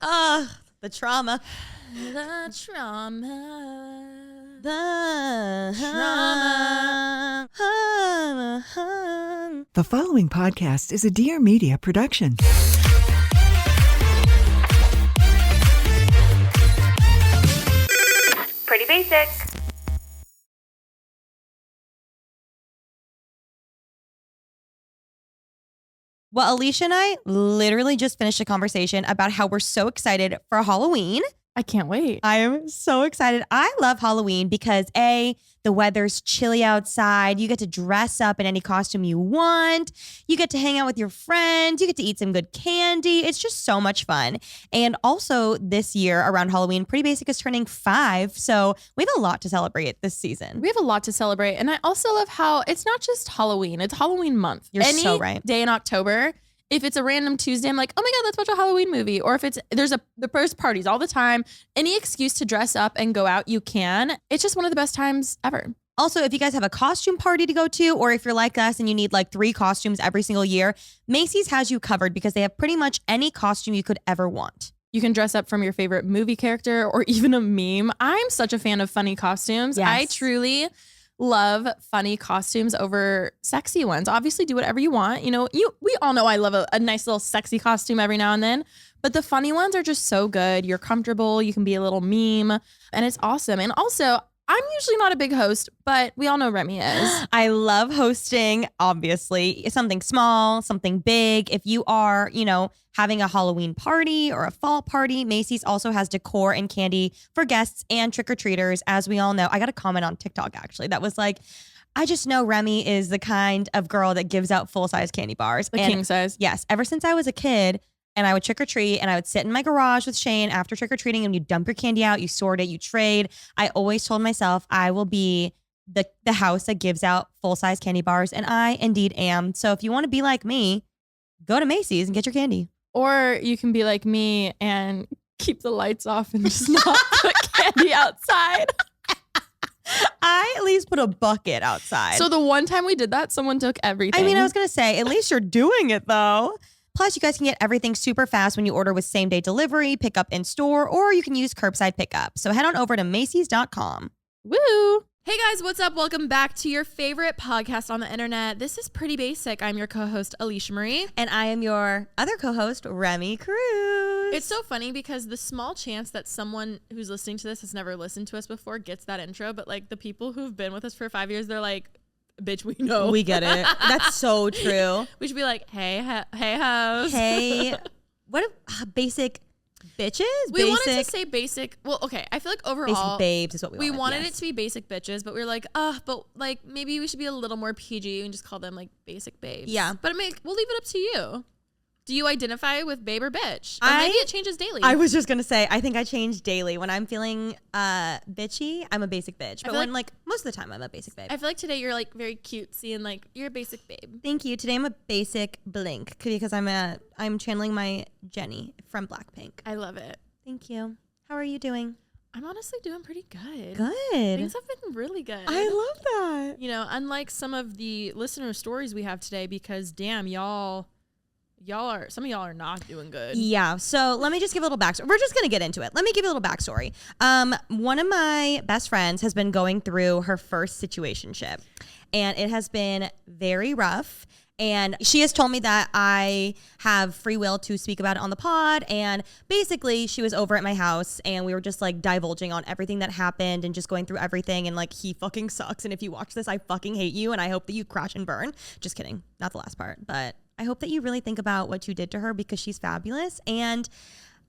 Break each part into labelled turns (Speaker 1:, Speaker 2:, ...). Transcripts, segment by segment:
Speaker 1: The trauma.
Speaker 2: The trauma.
Speaker 1: The
Speaker 2: trauma.
Speaker 3: The following podcast is a Dear Media production.
Speaker 4: Pretty basic.
Speaker 1: Well, Alisha and I literally just finished a conversation about how we're so excited for Halloween.
Speaker 2: I can't wait.
Speaker 1: I am so excited. I love Halloween because A, the weather's chilly outside. You get to dress up in any costume you want. You get to hang out with your friends. You get to eat some good candy. It's just so much fun. And also this year around Halloween, Pretty Basic is turning 5. So we have a lot to celebrate this season.
Speaker 2: We have a lot to celebrate. And I also love how it's not just Halloween, it's Halloween month.
Speaker 1: You're
Speaker 2: Any
Speaker 1: so right.
Speaker 2: day in October, if it's a random Tuesday, I'm like, oh my God, let's watch a Halloween movie. Or if the first parties all the time, any excuse to dress up and go out, you can. It's just one of the best times ever.
Speaker 1: Also, if you guys have a costume party to go to, or if you're like us and you need like 3 costumes every single year, Macy's has you covered because they have pretty much any costume you could ever want.
Speaker 2: You can dress up from your favorite movie character or even a meme. I'm such a fan of funny costumes.
Speaker 1: Yes.
Speaker 2: I truly love funny costumes over sexy ones. Obviously, do whatever you want. You know, we all know I love a nice little sexy costume every now and then, but the funny ones are just so good. You're comfortable. You can be a little meme, and it's awesome. And also, I'm usually not a big host, but we all know REMI is.
Speaker 1: I love hosting, obviously. Something small, something big. If you are, having a Halloween party or a fall party, Macy's also has decor and candy for guests and trick-or-treaters. As we all know, I got a comment on TikTok, actually, that was like, I just know REMI is the kind of girl that gives out full-size candy bars.
Speaker 2: The king size.
Speaker 1: Yes. Ever since I was a kid, and I would trick or treat and I would sit in my garage with Shane after trick or treating, and you dump your candy out, you sort it, you trade. I always told myself I will be the house that gives out full-size candy bars, and I indeed am. So if you want to be like me, go to Macy's and get your candy.
Speaker 2: Or you can be like me and keep the lights off and just not put candy outside.
Speaker 1: I at least put a bucket outside.
Speaker 2: So the one time we did that, someone took everything.
Speaker 1: I mean, I was going to say, at least you're doing it though. Plus, you guys can get everything super fast when you order with same-day delivery, pick up in store, or you can use curbside pickup. So head on over to Macys.com.
Speaker 2: Woo! Hey guys, what's up? Welcome back to your favorite podcast on the internet. This is Pretty Basic. I'm your co-host, Alisha Marie.
Speaker 1: And I am your other co-host, Remy Cruz.
Speaker 2: It's so funny because the small chance that someone who's listening to this has never listened to us before gets that intro, but like the people who've been with us for 5 years, they're like, bitch, we know.
Speaker 1: We get it. That's so true.
Speaker 2: We should be like, hey, house.
Speaker 1: Hey, what basic bitches?
Speaker 2: We wanted to say basic. Well, okay. I feel like overall,
Speaker 1: basic babes is what we
Speaker 2: wanted it to be basic bitches, but we were like, but like maybe we should be a little more PG and just call them like basic babes.
Speaker 1: Yeah.
Speaker 2: But we'll leave it up to you. Do you identify with babe or bitch? Or maybe it changes daily.
Speaker 1: I was just going to say, I think I change daily. When I'm feeling bitchy, I'm a basic bitch. But when most of the time I'm a basic babe.
Speaker 2: I feel like today you're like very cutesy and like you're a basic babe.
Speaker 1: Thank you. Today I'm a basic Blink because I'm channeling my Jenny from Blackpink.
Speaker 2: I love it.
Speaker 1: Thank you. How are you doing?
Speaker 2: I'm honestly doing pretty good.
Speaker 1: Good.
Speaker 2: Things have been really good.
Speaker 1: I love that.
Speaker 2: You know, unlike some of the listener stories we have today, because damn, some of y'all are not doing good.
Speaker 1: Yeah. So let me just give a little backstory. We're just going to get into it. Let me give you a little backstory. One of my best friends has been going through her first situationship, and it has been very rough. And she has told me that I have free will to speak about it on the pod. And basically, she was over at my house and we were just like divulging on everything that happened and just going through everything. And like, he fucking sucks. And if you watch this, I fucking hate you. And I hope that you crash and burn. Just kidding. Not the last part. But I hope that you really think about what you did to her because she's fabulous. And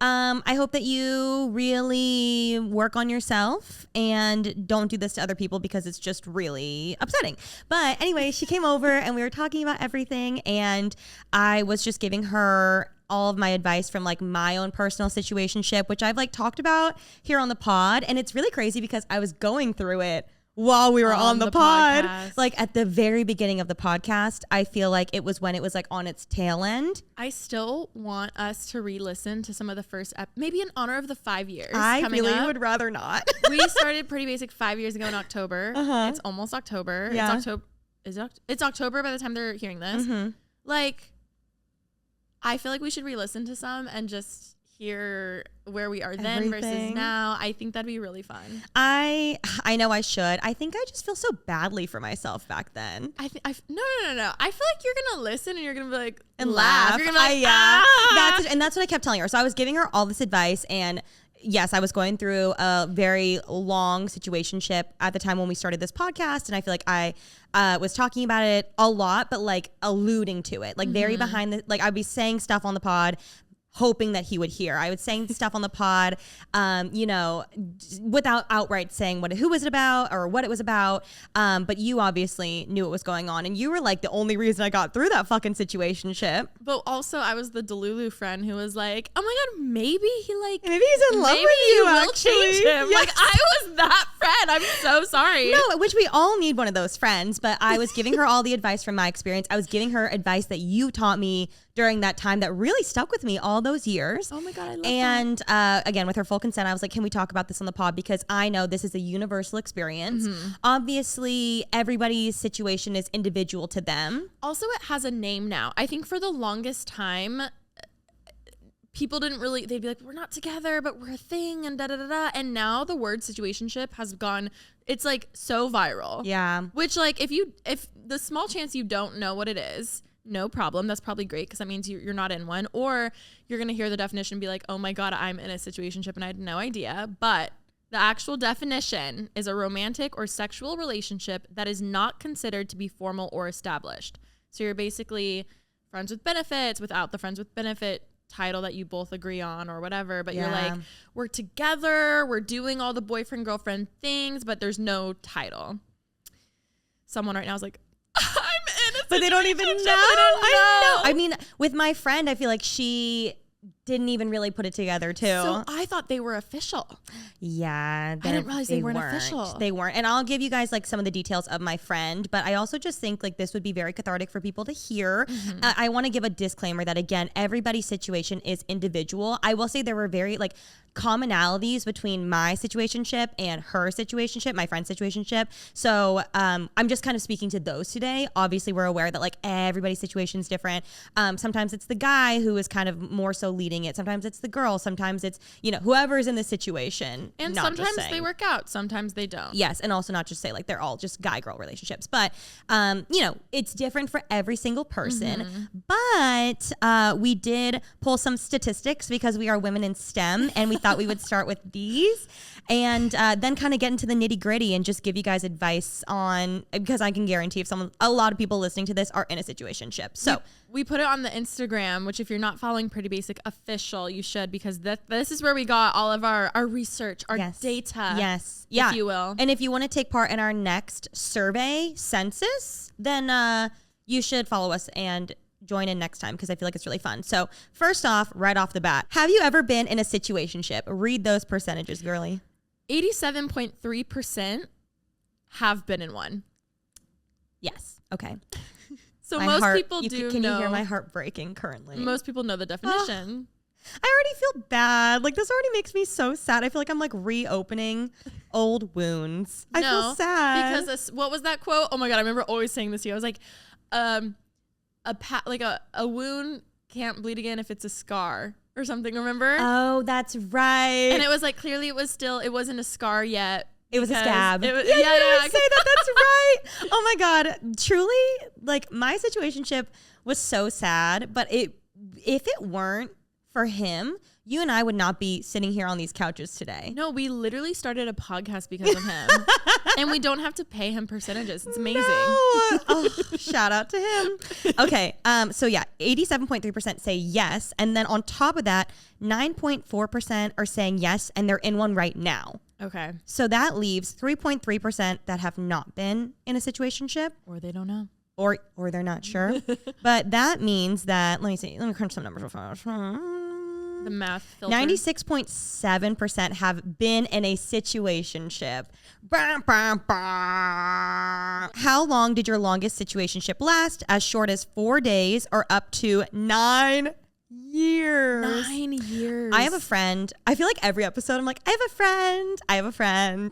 Speaker 1: I hope that you really work on yourself and don't do this to other people because it's just really upsetting. But anyway, she came over and we were talking about everything, and I was just giving her all of my advice from like my own personal situationship, which I've like talked about here on the pod. And it's really crazy because I was going through it while we were on the pod.
Speaker 2: Podcast.
Speaker 1: Like at the very beginning of the podcast, I feel like it was when it was like on its tail end.
Speaker 2: I still want us to re-listen to some of the first maybe in honor of the 5 years.
Speaker 1: I really
Speaker 2: up.
Speaker 1: would rather not.
Speaker 2: We started Pretty Basic 5 years ago in October. It's almost October.
Speaker 1: Yeah.
Speaker 2: It's October by the time they're hearing this.
Speaker 1: Mm-hmm.
Speaker 2: Like, I feel like we should re-listen to some and just hear where we are then versus
Speaker 1: Everything.
Speaker 2: now. I think that'd be really fun.
Speaker 1: I know I should. I think I just feel so badly for myself back then.
Speaker 2: No. I feel like you're gonna listen and you're gonna be like
Speaker 1: And laugh.
Speaker 2: You're gonna be like,
Speaker 1: Yeah.
Speaker 2: ah!
Speaker 1: That's what I kept telling her. So I was giving her all this advice, and yes, I was going through a very long situationship at the time when we started this podcast, and I feel like I was talking about it a lot, but like alluding to it, like very behind the, like I'd be saying stuff on the pod, hoping that he would hear. I would say stuff on the pod, without outright saying who was it about or what it was about. But you obviously knew what was going on, and you were like the only reason I got through that fucking situationship.
Speaker 2: But also, I was the Delulu friend who was like, "Oh my god, maybe he's
Speaker 1: in love with you.
Speaker 2: will
Speaker 1: Actually,
Speaker 2: change him."
Speaker 1: Yes.
Speaker 2: Like I was that friend. I'm so sorry.
Speaker 1: No, which we all need one of those friends. But I was giving her all the advice from my experience. I was giving her advice that you taught me during that time that really stuck with me all those years.
Speaker 2: Oh my god, I love
Speaker 1: and again, with her full consent, I was like, can we talk about this on the pod? Because I know this is a universal experience. Obviously, everybody's situation is individual to them.
Speaker 2: Also, it has a name now. I think for the longest time, people didn't really, they'd be like, we're not together, but we're a thing, and da-da-da-da. And now the word situationship has gone, it's like so viral.
Speaker 1: Yeah.
Speaker 2: Which like, if the small chance you don't know what it is, no problem. That's probably great because that means you're not in one. Or you're going to hear the definition and be like, oh my God, I'm in a situationship and I had no idea. But the actual definition is a romantic or sexual relationship that is not considered to be formal or established. So you're basically friends with benefits without the friends with benefit title that you both agree on or whatever. But you're like, we're together, we're doing all the boyfriend, girlfriend things, but there's no title. Someone right now is like,
Speaker 1: But they don't even know. I know. I mean, with my friend, I feel like she didn't even really put it together too.
Speaker 2: So I thought they were official.
Speaker 1: Yeah.
Speaker 2: I didn't realize they weren't official.
Speaker 1: They weren't. And I'll give you guys like some of the details of my friend, but I also just think like this would be very cathartic for people to hear. I want to give a disclaimer that again, everybody's situation is individual. I will say there were very like commonalities between my situationship and her situationship, my friend's situationship. So I'm just kind of speaking to those today. Obviously, we're aware that like everybody's situation is different. Sometimes it's the guy who is kind of more so leading it. Sometimes it's the girl. Sometimes it's, whoever's in the situation.
Speaker 2: And sometimes they work out. Sometimes they don't.
Speaker 1: Yes. And also not just say like they're all just guy-girl relationships. But, it's different for every single person. But we did pull some statistics because we are women in STEM and we thought we would start with these and then kind of get into the nitty gritty and just give you guys advice on, because I can guarantee a lot of people listening to this are in a situationship. So
Speaker 2: we put it on the Instagram, which if you're not following Pretty Basic Official, you should, because this is where we got all of our research, our data.
Speaker 1: Yes. Yeah.
Speaker 2: If you will.
Speaker 1: And if you want to take part in our next survey census, then you should follow us and join in next time because I feel like it's really fun. So first off, right off the bat, have you ever been in a situationship? Read those percentages, girly.
Speaker 2: 87.3% have been in one.
Speaker 1: Yes. Okay.
Speaker 2: So
Speaker 1: my
Speaker 2: most
Speaker 1: heart,
Speaker 2: people do
Speaker 1: Can
Speaker 2: know.
Speaker 1: you hear my heart breaking currently?
Speaker 2: Most people know the definition.
Speaker 1: I already feel bad. Like this already makes me so sad. I feel like I'm like reopening old wounds. I feel sad.
Speaker 2: Because what was that quote? Oh my God. I remember always saying this to you. I was like, a wound can't bleed again if it's a scar or something, remember?
Speaker 1: Oh, that's right.
Speaker 2: And it was like, clearly it wasn't a scar yet.
Speaker 1: It was a scab.
Speaker 2: Yeah,
Speaker 1: say that. That's right. Oh my God. Truly, like my situationship was so sad, but if it weren't for him, you and I would not be sitting here on these couches today.
Speaker 2: No, we literally started a podcast because of him. And we don't have to pay him percentages. It's amazing.
Speaker 1: No. Oh, shout out to him. Okay. So yeah, 87.3% say yes. And then on top of that, 9.4% are saying yes, and they're in one right now.
Speaker 2: Okay.
Speaker 1: So that leaves 3.3% that have not been in a situationship.
Speaker 2: Or they don't know.
Speaker 1: Or they're not sure. But that means that, let me crunch some numbers.
Speaker 2: The math filter.
Speaker 1: 96.7% have been in a situationship. How long did your longest situationship last? As short as 4 days or up to 9 years?
Speaker 2: 9 years.
Speaker 1: I have a friend. I feel like every episode I'm like, I have a friend.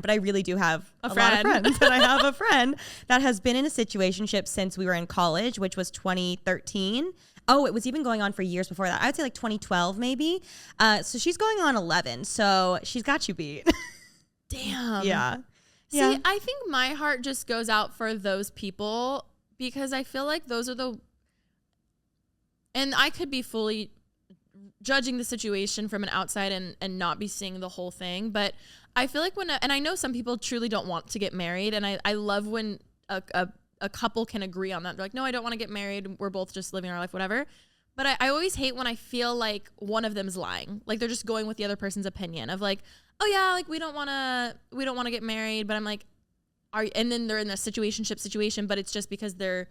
Speaker 1: But I really do have a lot of friends. But I have a friend that has been in a situationship since we were in college, which was 2013. Oh, it was even going on for years before that. I would say like 2012 maybe. So she's going on 11. So she's got you beat.
Speaker 2: Damn.
Speaker 1: Yeah.
Speaker 2: See,
Speaker 1: Yeah.
Speaker 2: I think my heart just goes out for those people because I feel like those are and I could be fully judging the situation from an outside and not be seeing the whole thing. But I feel like and I know some people truly don't want to get married. And I love when a couple can agree on that. They're like, no, I don't want to get married. We're both just living our life, whatever. But I always hate when I feel like one of them's lying. Like they're just going with the other person's opinion of like, oh yeah, like we don't want to get married. But I'm like, and then they're in a situationship situation, but it's just because they're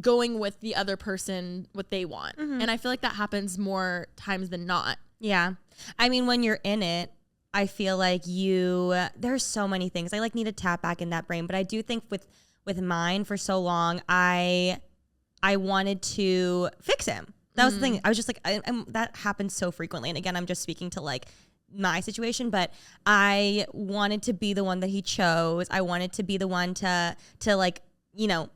Speaker 2: going with the other person, what they want. And I feel like that happens more times than not.
Speaker 1: Yeah. I mean, when you're in it, I feel like there's so many things. I like need to tap back in that brain. But I do think with mine for so long, I wanted to fix him. That was the thing. I was just like, that happens so frequently. And again, I'm just speaking to like my situation, but I wanted to be the one that he chose. I wanted to be the one to like, you know,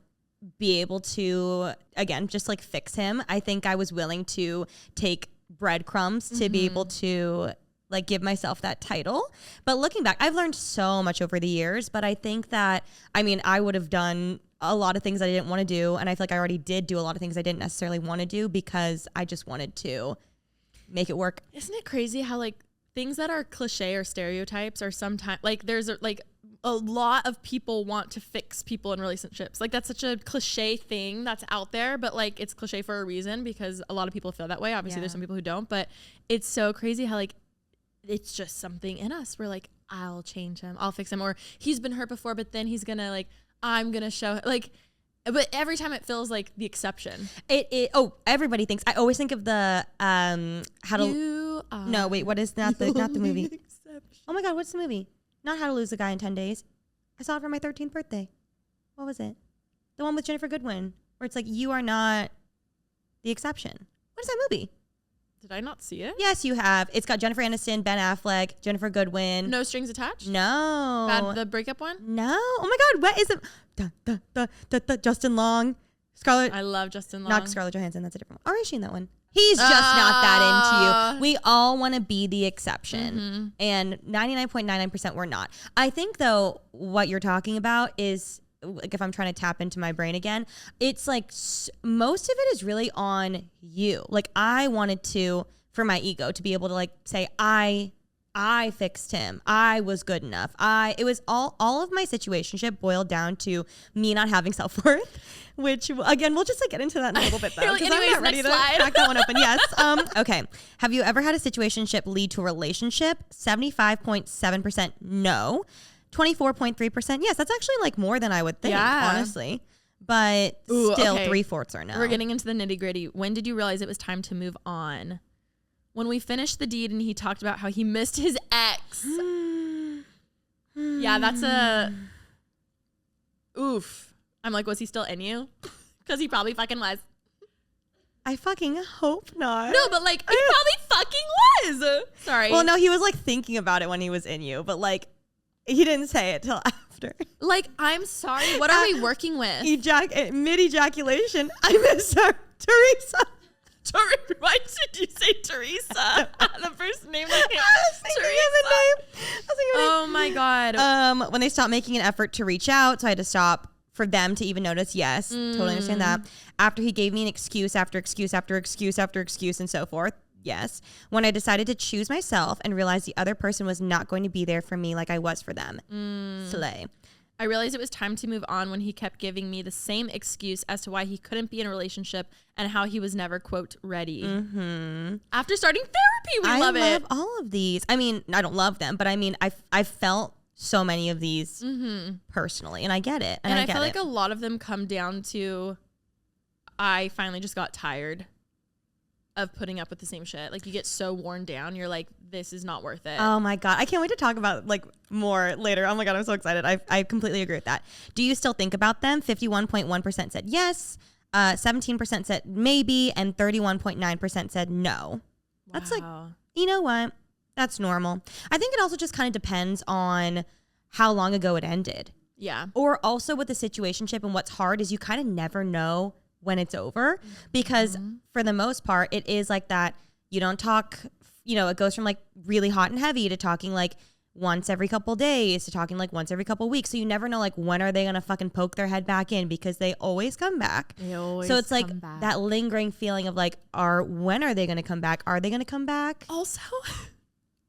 Speaker 1: be able to, again, just like fix him. I think I was willing to take breadcrumbs to be able to like give myself that title. But looking back, I've learned so much over the years, but I think that, I mean, I would have done a lot of things I didn't want to do. And I feel like I already did do a lot of things I didn't necessarily want to do because I just wanted to make it work.
Speaker 2: Isn't it crazy how like things that are cliche or stereotypes are sometimes like there's a lot of people want to fix people in relationships. Like that's such a cliche thing that's out there, but like it's cliche for a reason because a lot of people feel that way. Obviously there's some people who don't, but it's so crazy how like it's just something in us. We're like, I'll change him. I'll fix him. Or he's been hurt before, but then he's gonna like, I'm gonna show like, but every time it feels like the exception.
Speaker 1: Everybody thinks, I always think of the, what is not the movie?
Speaker 2: Exception.
Speaker 1: Oh my God, what's the movie? Not How to Lose a Guy in 10 Days. I saw it for my 13th birthday. What was it? The one with Jennifer Goodwin, where it's like, you are not the exception. What is that movie?
Speaker 2: Did I not see it?
Speaker 1: Yes, you have. It's got Jennifer Aniston, Ben Affleck, Jennifer Goodwin.
Speaker 2: No Strings Attached?
Speaker 1: No.
Speaker 2: The breakup one?
Speaker 1: No. Oh my God, what is it? Justin Long. Scarlett.
Speaker 2: I love Justin Long.
Speaker 1: Not Scarlett Johansson. That's a different one. Or is she in that one? He's just not that into you. We all want to be the exception. And 99.99% we're not. I think, though, what you're talking about is, like, if I'm trying to tap into my brain again, it's like most of it is really on you. Like, I wanted to, for my ego, to be able to, like, say, I fixed him. I was good enough. It was all of my situationship boiled down to me not having self-worth, which again, we'll just like get into that in a little bit though.
Speaker 2: Like, anyways,
Speaker 1: I'm not ready to crack that one open. Yes. Okay. Have you ever had a situationship lead to a relationship? 75.7% no. 24.3% yes. That's actually like more than I would think, honestly. But still, okay. 3/4 are no.
Speaker 2: We're getting into the nitty gritty. When did you realize it was time to move on? When we finished the deed and he talked about how he missed his ex. Yeah, that's a oof. I'm like, was he still in you? Because he probably fucking was.
Speaker 1: I fucking hope not.
Speaker 2: No, but like, he probably fucking was. Sorry.
Speaker 1: Well, no, he was like thinking about it when he was in you, but like, he didn't say it till after.
Speaker 2: Like, I'm sorry. What are we working with?
Speaker 1: Mid-ejaculation. I miss her. Teresa.
Speaker 2: Why did you say Teresa? The first name I
Speaker 1: was thinking of a name.
Speaker 2: Oh my God.
Speaker 1: When they stopped making an effort to reach out, so I had to stop for them to even notice. Yes, totally understand that. After he gave me an excuse after excuse after excuse after excuse and so forth. Yes. When I decided to choose myself and realized the other person was not going to be there for me like I was for them. Slay.
Speaker 2: I realized it was time to move on when he kept giving me the same excuse as to why he couldn't be in a relationship and how he was never, quote, ready. After starting therapy, we love it.
Speaker 1: I love all of these. I mean, I don't love them, but I mean, I felt so many of these personally, and I get it.
Speaker 2: And I feel like a lot of them come down to, I finally just got tired of putting up with the same shit. Like, you get so worn down, you're like, this is not worth it.
Speaker 1: Oh my God. I can't wait to talk about like more later. Oh my God, I'm so excited. I completely agree with that. Do you still think about them? 51.1% said yes, 17% said maybe, and 31.9% said no. That's like, you know what? That's normal. I think it also just kind of depends on how long ago it ended.
Speaker 2: Yeah.
Speaker 1: Or also with the situationship, and what's hard is you kind of never know when it's over, because for the most part, it is like that. You don't talk, it goes from like really hot and heavy to talking like once every couple days to talking like once every couple weeks. So you never know like when are they going to fucking poke their head back in, because they always come back. So it's like that lingering feeling of like, when are they going to come back? Are they going to come back?
Speaker 2: Also,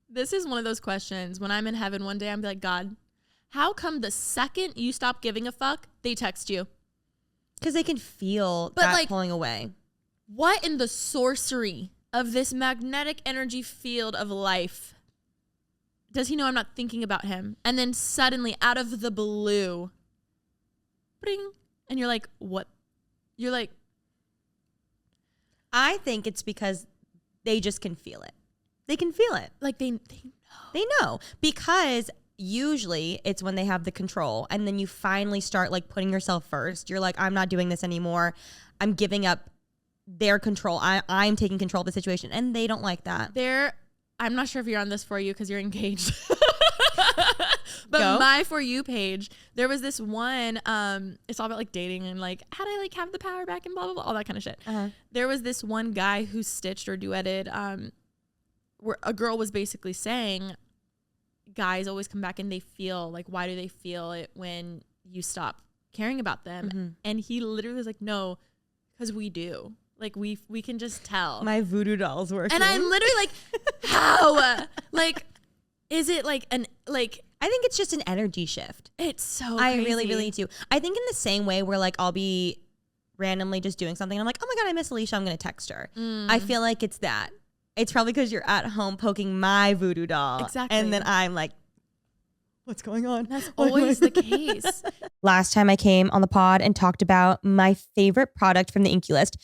Speaker 2: this is one of those questions when I'm in heaven one day, I'm like, God, how come the second you stop giving a fuck, they text you?
Speaker 1: Because they can feel that like, pulling away.
Speaker 2: What in the sorcery of this magnetic energy field of life does he know I'm not thinking about him? And then suddenly, out of the blue, bring, and you're like, what? You're like,
Speaker 1: I think it's because they just can feel it. They can feel it.
Speaker 2: Like they know.
Speaker 1: They know, because usually it's when they have the control, and then you finally start like putting yourself first. You're like, I'm not doing this anymore. I'm giving up their control. I'm taking control of the situation, and they don't like that.
Speaker 2: I'm not sure if you're on this For You because you're engaged. But my For You page, there was this one, it's all about like dating and like how do I like have the power back and blah, blah, blah, all that kind of shit. There was this one guy who stitched or duetted, where a girl was basically saying guys always come back and they feel like, why do they feel it when you stop caring about them? And he literally was like, no, because we do. Like we can just tell.
Speaker 1: My voodoo doll's working.
Speaker 2: And I'm literally like, how? Like, is it like
Speaker 1: I think it's just an energy shift.
Speaker 2: It's so
Speaker 1: I
Speaker 2: crazy.
Speaker 1: really, really do. I think in the same way where like I'll be randomly just doing something and I'm like, oh my God, I miss Alisha, I'm going to text her. I feel like it's that. It's probably because you're at home poking my voodoo doll.
Speaker 2: Exactly.
Speaker 1: And then I'm like, what's going on?
Speaker 2: That's always the case.
Speaker 1: Last time I came on the pod and talked about my favorite product from the Inky List.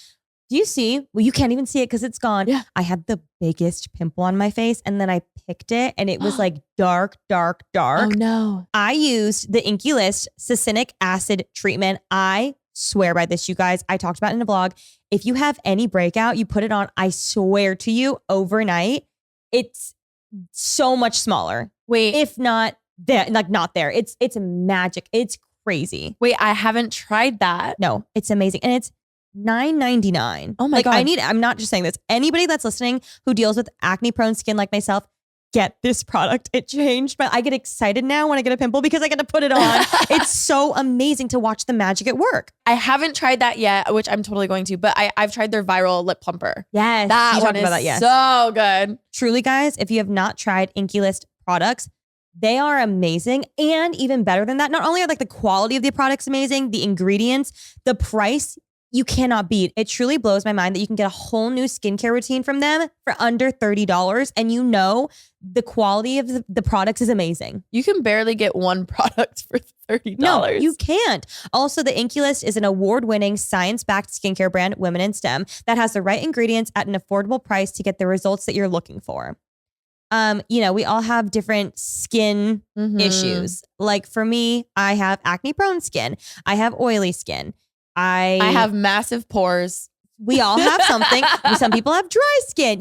Speaker 1: Do you see? Well, you can't even see it because it's gone.
Speaker 2: Yeah.
Speaker 1: I had the biggest pimple on my face, and then I picked it and it was like dark.
Speaker 2: Oh no.
Speaker 1: I used the Inky List succinic acid treatment. I swear by this, you guys. I talked about it in a vlog. If you have any breakout, you put it on, I swear to you, overnight, it's so much smaller.
Speaker 2: Wait.
Speaker 1: If not there, like not there. It's magic. It's crazy.
Speaker 2: Wait, I haven't tried that.
Speaker 1: No, it's amazing. And it's $9.99.
Speaker 2: Oh my God.
Speaker 1: I'm not just saying this. Anybody that's listening who deals with acne prone skin like myself, get this product. It changed, but I get excited now when I get a pimple because I get to put it on. It's so amazing to watch the magic at work.
Speaker 2: I haven't tried that yet, which I'm totally going to, but I've tried their viral lip plumper.
Speaker 1: Yes.
Speaker 2: That one is so good.
Speaker 1: Truly, guys, if you have not tried Inky List products, they are amazing. And even better than that, not only are like the quality of the products amazing, the ingredients, the price, you cannot beat. It truly blows my mind that you can get a whole new skincare routine from them for under $30. And you know, the quality of the products is amazing.
Speaker 2: You can barely get one product for $30.
Speaker 1: No, you can't. Also, the Inky List is an award-winning science-backed skincare brand, Women in STEM, that has the right ingredients at an affordable price to get the results that you're looking for. We all have different skin issues. Like for me, I have acne-prone skin. I have oily skin. I
Speaker 2: have massive pores.
Speaker 1: We all have something. Some people have dry skin,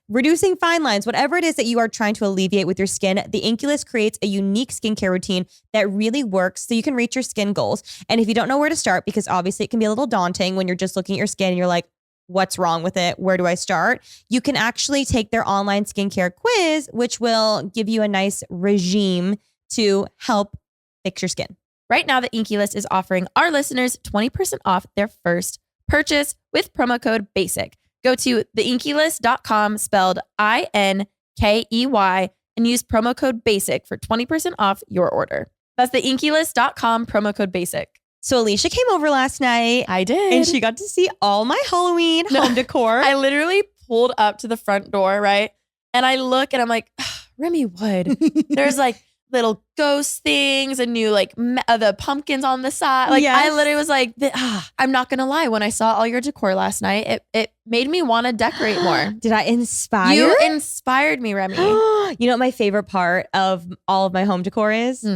Speaker 1: reducing fine lines, whatever it is that you are trying to alleviate with your skin. The Inky List creates a unique skincare routine that really works so you can reach your skin goals. And if you don't know where to start, because obviously it can be a little daunting when you're just looking at your skin and you're like, what's wrong with it? Where do I start? You can actually take their online skincare quiz, which will give you a nice regime to help fix your skin.
Speaker 2: Right now, the Inky List is offering our listeners 20% off their first purchase with promo code BASIC. Go to theinkylist.com, spelled INKEY, and use promo code BASIC for 20% off your order. That's theinkylist.com, promo code BASIC.
Speaker 1: So Alisha came over last night.
Speaker 2: I did.
Speaker 1: And she got to see all my Halloween home decor.
Speaker 2: I literally pulled up to the front door, right? And I look and I'm like, Remy Wood. There's like little ghost things and new like the pumpkins on the side. Like I literally was like, I'm not gonna lie. When I saw all your decor last night, it made me want to decorate more.
Speaker 1: Did I inspire?
Speaker 2: You inspired me, Remy.
Speaker 1: You know what my favorite part of all of my home decor is?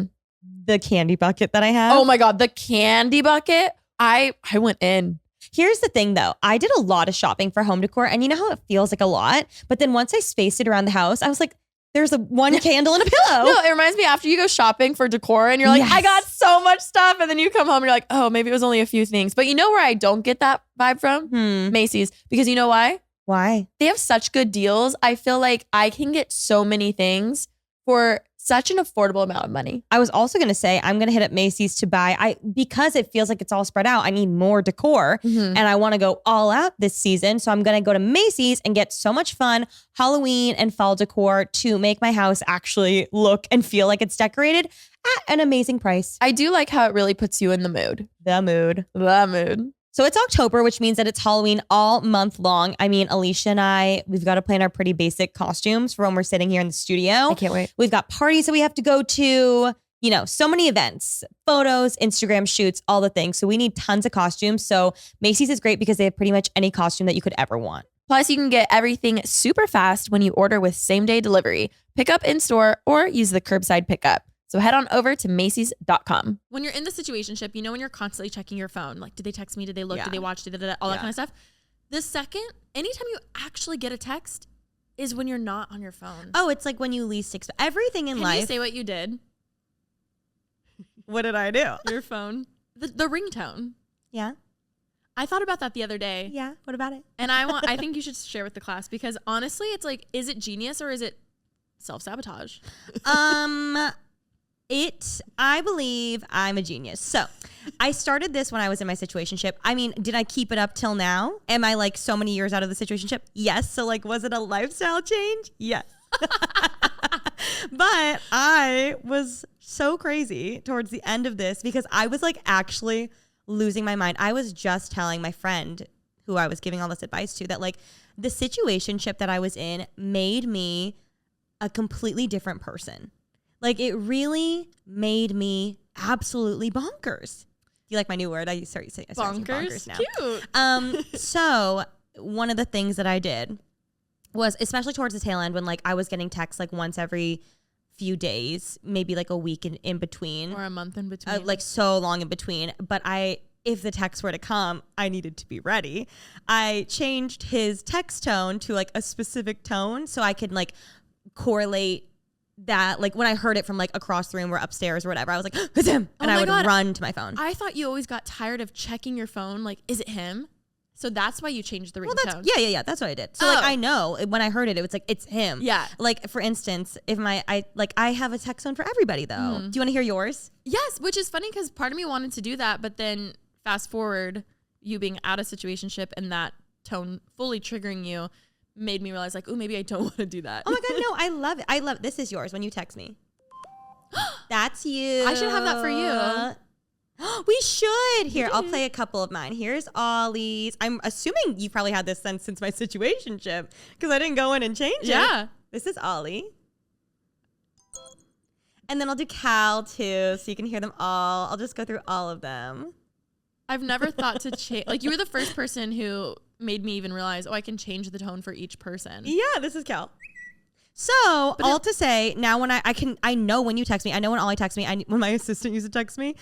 Speaker 1: The candy bucket that I have.
Speaker 2: Oh my God, the candy bucket. I went in.
Speaker 1: Here's the thing though. I did a lot of shopping for home decor and you know how it feels like a lot, but then once I spaced it around the house, I was like, there's a one candle and a pillow.
Speaker 2: No, it reminds me after you go shopping for decor and you're like,
Speaker 1: Yes.
Speaker 2: I got so much stuff. And then you come home and you're like, oh, maybe it was only a few things. But you know where I don't get that vibe from? Macy's. Because you know why?
Speaker 1: Why?
Speaker 2: They have such good deals. I feel like I can get so many things for such an affordable amount of money.
Speaker 1: I was also going to say, I'm going to hit up Macy's to buy, because it feels like it's all spread out. I need more decor and I want to go all out this season. So I'm going to go to Macy's and get so much fun Halloween and fall decor to make my house actually look and feel like it's decorated at an amazing price.
Speaker 2: I do like how it really puts you in the mood.
Speaker 1: The mood.
Speaker 2: The mood.
Speaker 1: So it's October, which means that it's Halloween all month long. I mean, Alisha and I, we've got to plan our pretty basic costumes for when we're sitting here in the studio.
Speaker 2: I can't wait.
Speaker 1: We've got parties that we have to go to, you know, so many events, photos, Instagram shoots, all the things. So we need tons of costumes. So Macy's is great because they have pretty much any costume that you could ever want.
Speaker 2: Plus, you can get everything super fast when you order with same-day delivery. Pick up in-store or use the curbside pickup. So head on over to Macy's.com.
Speaker 4: When you're in the situationship, you know when you're constantly checking your phone, like, did they text me? Did they look?
Speaker 1: Yeah.
Speaker 4: Did they watch? All that kind of stuff. The second, anytime you actually get a text is when you're not on your phone.
Speaker 1: Oh, it's like when you least expect everything in
Speaker 4: Can
Speaker 1: life.
Speaker 4: you say what you did?
Speaker 1: What did I do?
Speaker 4: Your phone. The ringtone.
Speaker 1: Yeah.
Speaker 4: I thought about that the other day.
Speaker 1: Yeah. What about it?
Speaker 4: And I think you should share with the class because honestly, it's like, is it genius or is it self-sabotage?
Speaker 1: I believe I'm a genius. So I started this when I was in my situationship. I mean, did I keep it up till now? Am I like so many years out of the situationship? Yes. So like, was it a lifestyle change? Yes. But I was so crazy towards the end of this because I was like actually losing my mind. I was just telling my friend who I was giving all this advice to that like the situationship that I was in made me a completely different person. Like it really made me absolutely bonkers. Do you like my new word? I start saying bonkers now.
Speaker 4: Cute.
Speaker 1: So one of the things that I did was, especially towards the tail end when like I was getting texts like once every few days, maybe like a week in between.
Speaker 4: Or a month in between.
Speaker 1: Like so long in between. But if the texts were to come, I needed to be ready. I changed his text tone to like a specific tone so I could like correlate that, like when I heard it from like across the room or upstairs or whatever, I was like, it's him. And I would run to my phone.
Speaker 4: I thought you always got tired of checking your phone. Like, is it him? So that's why you changed the ringtone.
Speaker 1: Yeah. That's what I did. So like I know when I heard it, it was like, it's him.
Speaker 4: Yeah.
Speaker 1: Like for instance, if I have a text tone for everybody though. Do you want to hear yours?
Speaker 4: Yes, which is funny because part of me wanted to do that, but then fast forward, you being out of situationship and that tone fully triggering you made me realize like, oh, maybe I don't want to do that.
Speaker 1: Oh my God, no, I love it. I love it. This is yours when you text me. That's you.
Speaker 4: I should have that for you.
Speaker 1: We should. Here, I'll play a couple of mine. Here's Ollie's. I'm assuming you probably had this since my situationship because I didn't go in and change it.
Speaker 4: Yeah.
Speaker 1: This is Ollie. And then I'll do Cal too, so you can hear them all. I'll just go through all of them.
Speaker 4: I've never thought to change. Like you were the first person who made me even realize, I can change the tone for each person.
Speaker 1: Yeah, this is Cal. So all to say, now when I know when you text me, I know when Ollie texts me, when my assistant used to text me,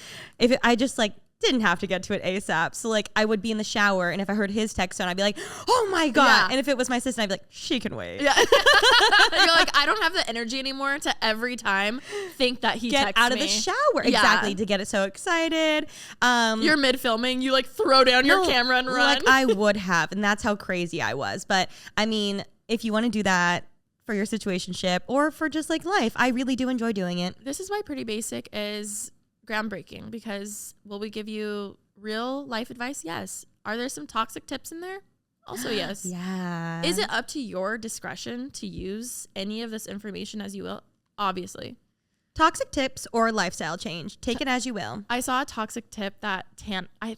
Speaker 1: I just like didn't have to get to it ASAP. So like I would be in the shower and if I heard his text tone, I'd be like, oh my God.
Speaker 4: Yeah.
Speaker 1: And if it was my assistant, I'd be like, she can wait.
Speaker 4: Yeah. You're like, I don't have the energy anymore to every time think that he
Speaker 1: Get
Speaker 4: texts
Speaker 1: out of
Speaker 4: me.
Speaker 1: the shower. Exactly. To get it so excited.
Speaker 4: You're mid filming, you like throw down your camera and run.
Speaker 1: Like I would have. And that's how crazy I was. But I mean, if you want to do that for your situationship or for just like life, I really do enjoy doing it.
Speaker 4: This is why Pretty Basic is groundbreaking because will we give you real life advice? Yes. Are there some toxic tips in there? Also, yes.
Speaker 1: Yeah.
Speaker 4: Is it up to your discretion to use any of this information as you will? Obviously.
Speaker 1: Toxic tips or lifestyle change. Take it as you will.
Speaker 4: I saw a toxic tip that I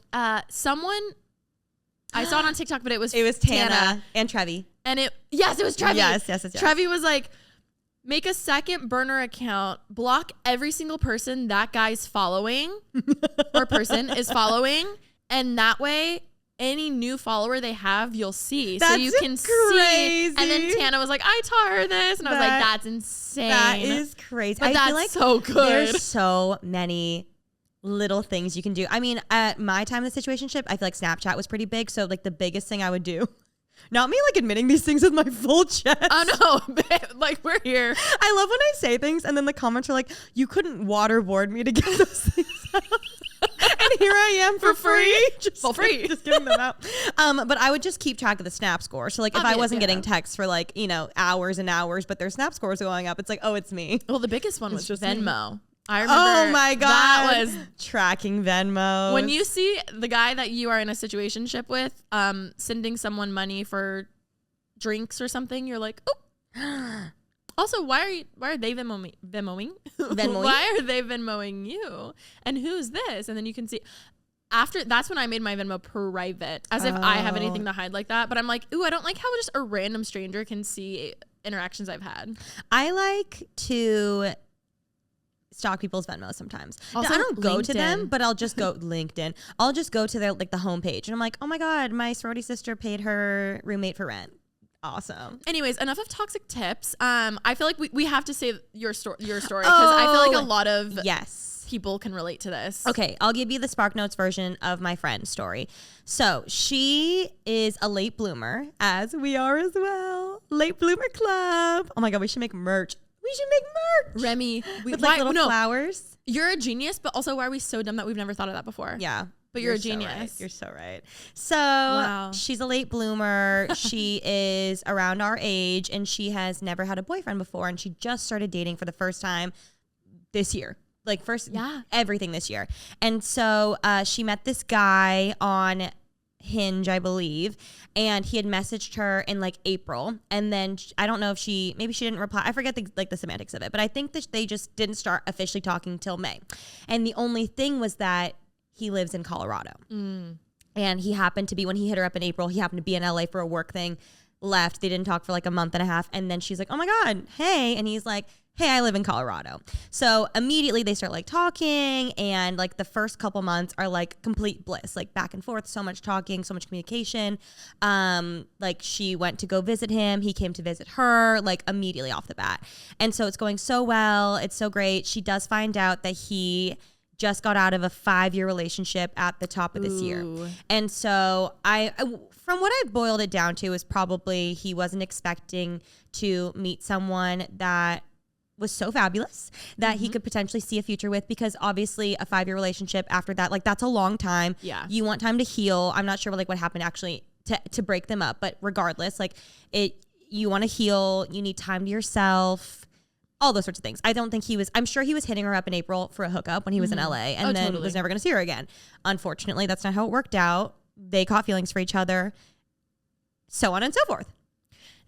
Speaker 4: saw it on TikTok, but it was
Speaker 1: Tana and Trevi.
Speaker 4: And it was Trevi.
Speaker 1: Yes.
Speaker 4: Trevi was like, make a second burner account, block every single person that guy's following or person is following. And that way, any new follower they have, you'll see.
Speaker 1: That's
Speaker 4: so you can see. And then Tana was like, I taught her this. And I was like, that's insane.
Speaker 1: That is crazy.
Speaker 4: But
Speaker 1: I feel like
Speaker 4: so good.
Speaker 1: There's so many little things you can do. I mean, at my time in the situationship, I feel like Snapchat was pretty big. So like the biggest thing I would do Not me like admitting these things with my full chest.
Speaker 4: Oh no, like we're here.
Speaker 1: I love when I say things and then the comments are like, you couldn't waterboard me to get those things out. And here I am for free. Just giving them out. But I would just keep track of the snap score. So like if I wasn't getting texts for like, hours and hours, but their snap scores going up, it's like, oh, it's me.
Speaker 4: Well, the biggest one was
Speaker 1: just
Speaker 4: Venmo. I remember.
Speaker 1: Oh my God.
Speaker 4: That was
Speaker 1: tracking Venmo.
Speaker 4: when you see the guy that you are in a situationship with, sending someone money for drinks or something, you're like, oh. Also, why are they Venmoing? Why are they Venmoing you? And who's this? And then you can see that's when I made my Venmo private, as if I have anything to hide like that. But I'm like, ooh, I don't like how just a random stranger can see interactions I've had.
Speaker 1: I like to stalk people's Venmo sometimes.
Speaker 4: Also,
Speaker 1: I don't go to them,
Speaker 4: LinkedIn.
Speaker 1: but I'll just go LinkedIn. I'll just go to their like the homepage, and I'm like, oh my God, my sorority sister paid her roommate for rent. Awesome.
Speaker 4: Anyways, enough of toxic tips. I feel like we have to say your story because I feel like a lot of people can relate to this.
Speaker 1: Okay, I'll give you the Spark Notes version of my friend's story. So she is a late bloomer, as we are as well. Late bloomer club. Oh my God, we should make merch.
Speaker 4: REMI,
Speaker 1: with like little flowers.
Speaker 4: You're a genius, but also why are we so dumb that we've never thought of that before?
Speaker 1: Yeah.
Speaker 4: But you're a
Speaker 1: so
Speaker 4: genius.
Speaker 1: Right. You're so right. So she's a late bloomer. She is around our age and she has never had a boyfriend before. And she just started dating for the first time this year. Like everything this year. And so she met this guy on Hinge, I believe. And he had messaged her in like April. And then I don't know if maybe she didn't reply. I forget the semantics of it. But I think that they just didn't start officially talking till May. And the only thing was that he lives in Colorado. And he happened to be, when he hit her up in April, he happened to be in LA for a work thing, left. They didn't talk for like a month and a half. And then she's like, oh my God, hey. And he's like, hey, I live in Colorado. So immediately they start like talking, and like the first couple months are like complete bliss, like back and forth, so much talking, so much communication. Like she went to go visit him. He came to visit her like immediately off the bat. And so it's going so well. It's so great. She does find out that he just got out of a 5-year relationship at the top of this year. And so I from what I boiled it down to is probably he wasn't expecting to meet someone that was so fabulous that he could potentially see a future with, because obviously a 5-year relationship after that, like that's a long time.
Speaker 4: Yeah.
Speaker 1: You want time to heal. I'm not sure what happened actually to break them up, but regardless, like you want to heal, you need time to yourself. All those sorts of things. I'm sure he was hitting her up in April for a hookup when he was in LA and then was never going to see her again. Unfortunately, that's not how it worked out. They caught feelings for each other, so on and so forth.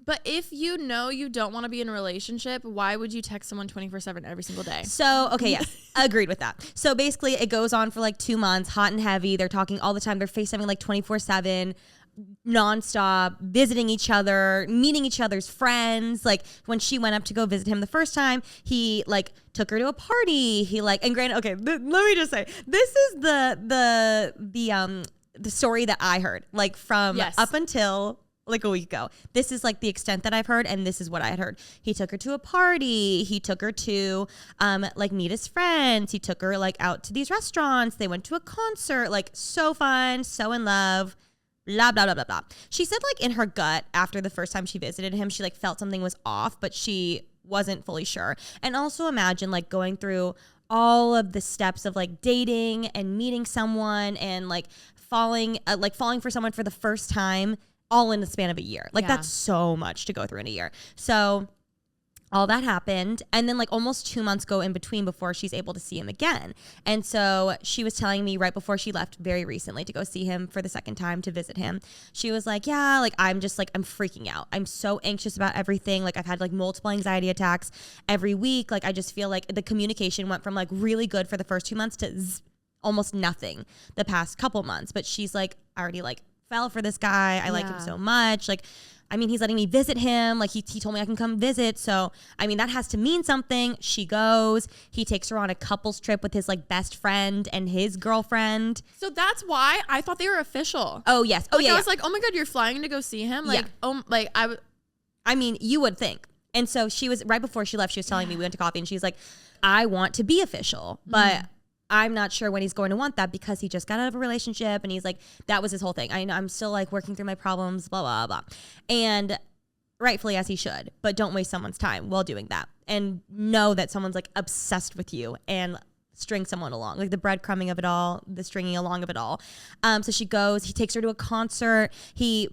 Speaker 4: But if you know you don't want to be in a relationship, why would you text someone 24/7 every single day?
Speaker 1: So, okay, yes, agreed with that. So basically it goes on for like 2 months, hot and heavy. They're talking all the time. They're FaceTiming like 24/7. Nonstop, visiting each other, meeting each other's friends. Like when she went up to go visit him the first time, he like took her to a party. He like, and granted, okay, let me just say, this is the story that I heard, like from up until like a week ago. This is like the extent that I've heard, and this is what I had heard. He took her to a party. He took her to like meet his friends. He took her like out to these restaurants. They went to a concert. Like so fun, so in love. Blah, blah, blah, blah, blah. She said like in her gut after the first time she visited him, she like felt something was off, but she wasn't fully sure. And also imagine like going through all of the steps of like dating and meeting someone and like falling for someone for the first time all in the span of a year. Like that's so much to go through in a year. So all that happened, and then like almost 2 months go in between before she's able to see him again. And so she was telling me right before she left very recently to go see him for the second time to visit him, she was like, yeah, like I'm freaking out. I'm so anxious about everything. Like I've had like multiple anxiety attacks every week. Like I just feel like the communication went from like really good for the first 2 months to almost nothing the past couple months. But she's like, I already like fell for this guy. I like him so much. Like, I mean, he's letting me visit him. Like he told me I can come visit. So, I mean, that has to mean something. She goes, he takes her on a couples trip with his like best friend and his girlfriend.
Speaker 4: So that's why I thought they were official.
Speaker 1: Oh, yes. Oh,
Speaker 4: like,
Speaker 1: yeah.
Speaker 4: I was like, oh my God, you're flying to go see him? Like,
Speaker 1: I mean, you would think. And so she was, right before she left, she was telling me, we went to coffee and she's like, I want to be official, but I'm not sure when he's going to want that because he just got out of a relationship and he's like, that was his whole thing. I'm still like working through my problems, blah, blah, blah. And rightfully as he should, but don't waste someone's time while doing that. And know that someone's like obsessed with you and string someone along, like the breadcrumbing of it all, the stringing along of it all. So she goes, he takes her to a concert. He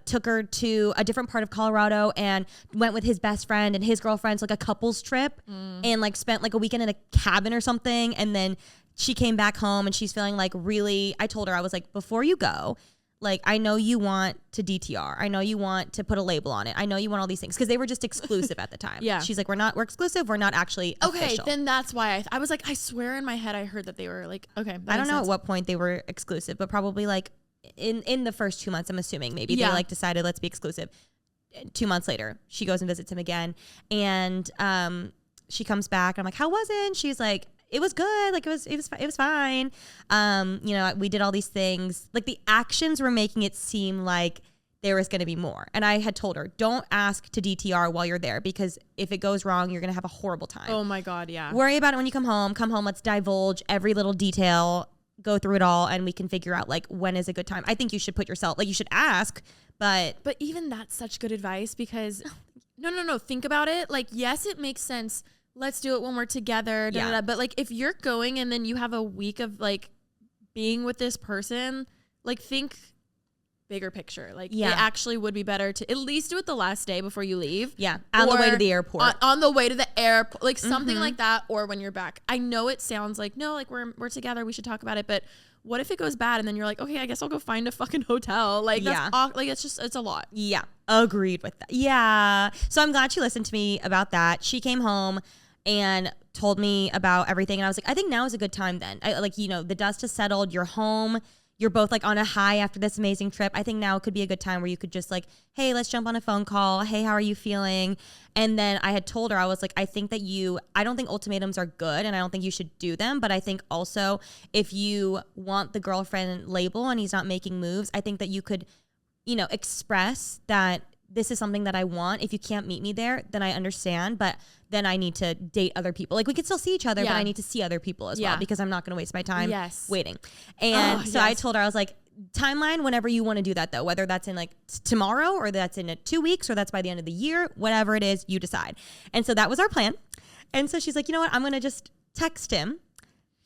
Speaker 1: took her to a different part of Colorado and went with his best friend and his girlfriend's like a couples trip and like spent like a weekend in a cabin or something. And then she came back home and she's feeling like really, I told her, I was like, before you go, like, I know you want to DTR. I know you want to put a label on it. I know you want all these things because they were just exclusive at the time.
Speaker 4: Yeah.
Speaker 1: She's like, we're exclusive. We're not actually official.
Speaker 4: Then that's why I was like, I swear in my head, I heard that they were like, okay.
Speaker 1: I don't know at what point they were exclusive, but probably like in the first 2 months, I'm assuming maybe they like decided let's be exclusive. 2 months later, she goes and visits him again. And she comes back. And I'm like, how was it? And she's like, it was good. Like it was fine. You know, we did all these things. Like the actions were making it seem like there was going to be more. And I had told her, don't ask to DTR while you're there because if it goes wrong, you're going to have a horrible time.
Speaker 4: Oh my God. Yeah.
Speaker 1: Worry about it when you come home. Come home. Let's divulge every little detail, go through it all. And we can figure out like when is a good time. I think you should put yourself, like you should ask, but
Speaker 4: even that's such good advice because no. Think about it. Like, yes, it makes sense. Let's do it when we're together. But like, if you're going and then you have a week of like being with this person, like think bigger picture. Like it actually would be better to at least do it the last day before you leave.
Speaker 1: Yeah. On the way to the airport.
Speaker 4: On the way to the airport, like something like that. Or when you're back. I know it sounds like, no, like we're together. We should talk about it. But what if it goes bad and then you're like, okay, I guess I'll go find a fucking hotel. Like, that's like, it's a lot.
Speaker 1: Yeah. Agreed with that. Yeah. So I'm glad she listened to me about that. She came home and told me about everything. And I was like, I think now is a good time then. Like, you know, the dust has settled. You're home. You're both like on a high after this amazing trip. I think now could be a good time where you could just like, hey, let's jump on a phone call. Hey, how are you feeling? And then I had told her, I was like, I think that I don't think ultimatums are good and I don't think you should do them. But I think also if you want the girlfriend label and he's not making moves, I think that you could, you know, express that this is something that I want. If you can't meet me there, then I understand. But then I need to date other people. Like we could still see each other, but I need to see other people as well because I'm not going to waste my time waiting. And so I told her, I was like, timeline whenever you want to do that though, whether that's in like tomorrow or that's in 2 weeks or that's by the end of the year, whatever it is, you decide. And so that was our plan. And so she's like, you know what? I'm going to just text him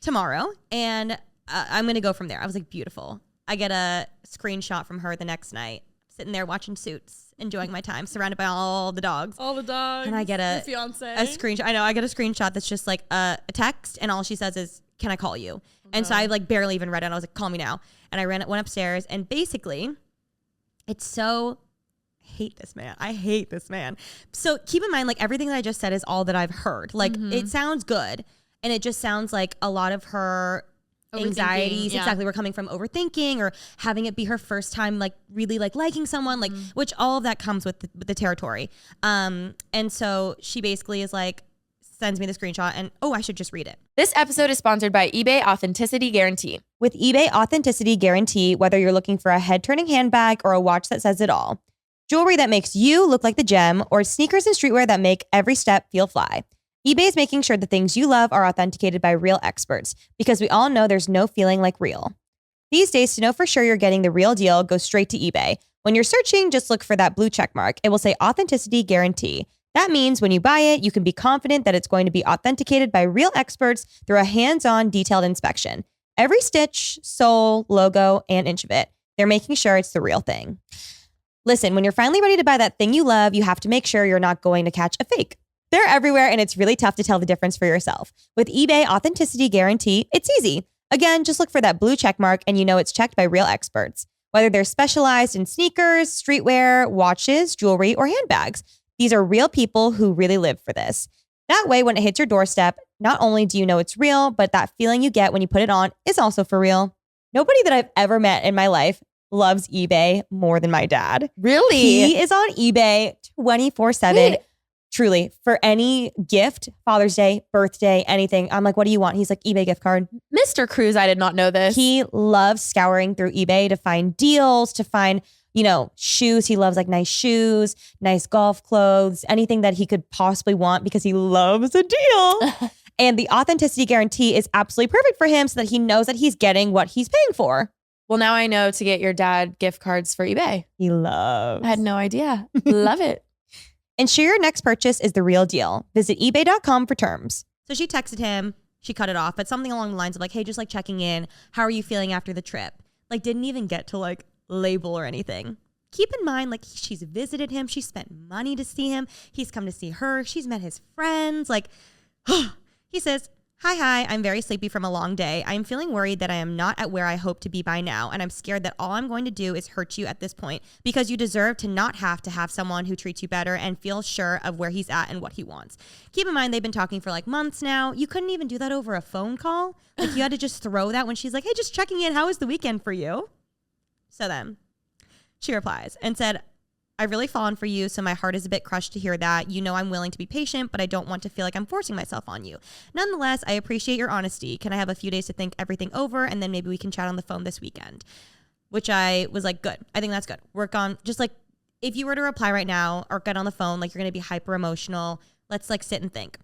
Speaker 1: tomorrow and I'm going to go from there. I was like, beautiful. I get a screenshot from her the next night, sitting there watching Suits, enjoying my time, surrounded by all the dogs.
Speaker 4: All the dogs.
Speaker 1: And I get a screenshot. I know, I get a screenshot that's just like a text, and all she says is, can I call you? And so I like barely even read it. I was like, call me now. And I went upstairs, and basically, it's so... I hate this man. So keep in mind, like everything that I just said is all that I've heard. Like it sounds good, and it just sounds like a lot of her anxieties exactly were coming from overthinking or having it be her first time like really like liking someone, like which all of that comes with the territory. And so she basically is like sends me the screenshot and I should just read it.
Speaker 2: This episode is sponsored by eBay Authenticity Guarantee.
Speaker 1: With eBay Authenticity Guarantee, whether you're looking for a head-turning handbag or a watch that says it all, jewelry that makes you look like the gem, or sneakers and streetwear that make every step feel fly, eBay is making sure the things you love are authenticated by real experts, because we all know there's no feeling like real. These days, to know for sure you're getting the real deal, go straight to eBay. When you're searching, just look for that blue check mark. It will say Authenticity Guarantee. That means when you buy it, you can be confident that it's going to be authenticated by real experts through a hands-on, detailed inspection. Every stitch, sole, logo, and inch of it, they're making sure it's the real thing. Listen, when you're finally ready to buy that thing you love, you have to make sure you're not going to catch a fake. They're everywhere, and it's really tough to tell the difference for yourself. With eBay Authenticity Guarantee, it's easy. Again, just look for that blue check mark and you know it's checked by real experts. Whether they're specialized in sneakers, streetwear, watches, jewelry, or handbags, these are real people who really live for this. That way, when it hits your doorstep, not only do you know it's real, but that feeling you get when you put it on is also for real. Nobody that I've ever met in my life loves eBay more than my dad.
Speaker 2: Really?
Speaker 1: He is on eBay 24/7. Truly, for any gift, Father's Day, birthday, anything. I'm like, what do you want? He's like, eBay gift card.
Speaker 2: Mr. Cruz, I did not know this.
Speaker 1: He loves scouring through eBay to find deals, to find, you know, shoes. He loves like nice shoes, nice golf clothes, anything that he could possibly want because he loves a deal. And the authenticity guarantee is absolutely perfect for him so that he knows that he's getting what he's paying for.
Speaker 2: Well, now I know to get your dad gift cards for eBay.
Speaker 1: He loves.
Speaker 2: I had no idea. Love it.
Speaker 1: Ensure your next purchase is the real deal. Visit ebay.com for terms. So she texted him. She cut it off, but something along the lines of like, hey, just like checking in. How are you feeling after the trip? Like didn't even get to like label or anything. Keep in mind, like she's visited him. She spent money to see him. He's come to see her. She's met his friends. Like he says, Hi, I'm very sleepy from a long day. I'm feeling worried that I am not at where I hope to be by now, and I'm scared that all I'm going to do is hurt you at this point because you deserve to not have to have someone who treats you better and feel sure of where he's at and what he wants. Keep in mind, they've been talking for like months now. You couldn't even do that over a phone call. Like you had to just throw that when she's like, hey, just checking in. How was the weekend for you? So then she replies and said, I've really fallen for you, so my heart is a bit crushed to hear that. You know I'm willing to be patient, but I don't want to feel like I'm forcing myself on you. Nonetheless, I appreciate your honesty. Can I have a few days to think everything over, and then maybe we can chat on the phone this weekend? Which I was like, good. I think that's good. Work on, just like, if you were to reply right now or get on the phone, like you're going to be hyper emotional. Let's like sit and think.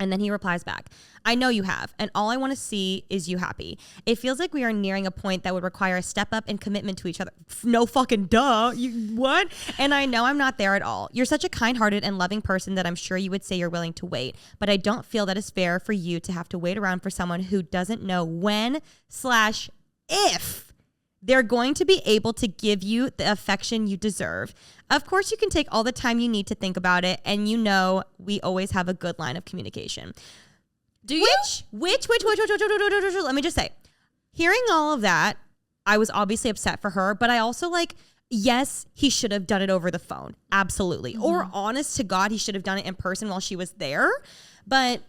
Speaker 1: And then he replies back, I know you have, and all I want to see is you happy. It feels like we are nearing a point that would require a step up and commitment to each other. No fucking duh. What? And I know I'm not there at all. You're such a kind-hearted and loving person that I'm sure you would say you're willing to wait, but I don't feel that it's fair for you to have to wait around for someone who doesn't know when/if they're going to be able to give you the affection you deserve. Of course, you can take all the time you need to think about it, and you know we always have a good line of communication.
Speaker 4: Do you?
Speaker 1: Which, let me just say, hearing all of that, I was obviously upset for her, but I also like, yes, he should have done it over the phone. Absolutely. Mm-hmm. Or honest to God, he should have done it in person while she was there. But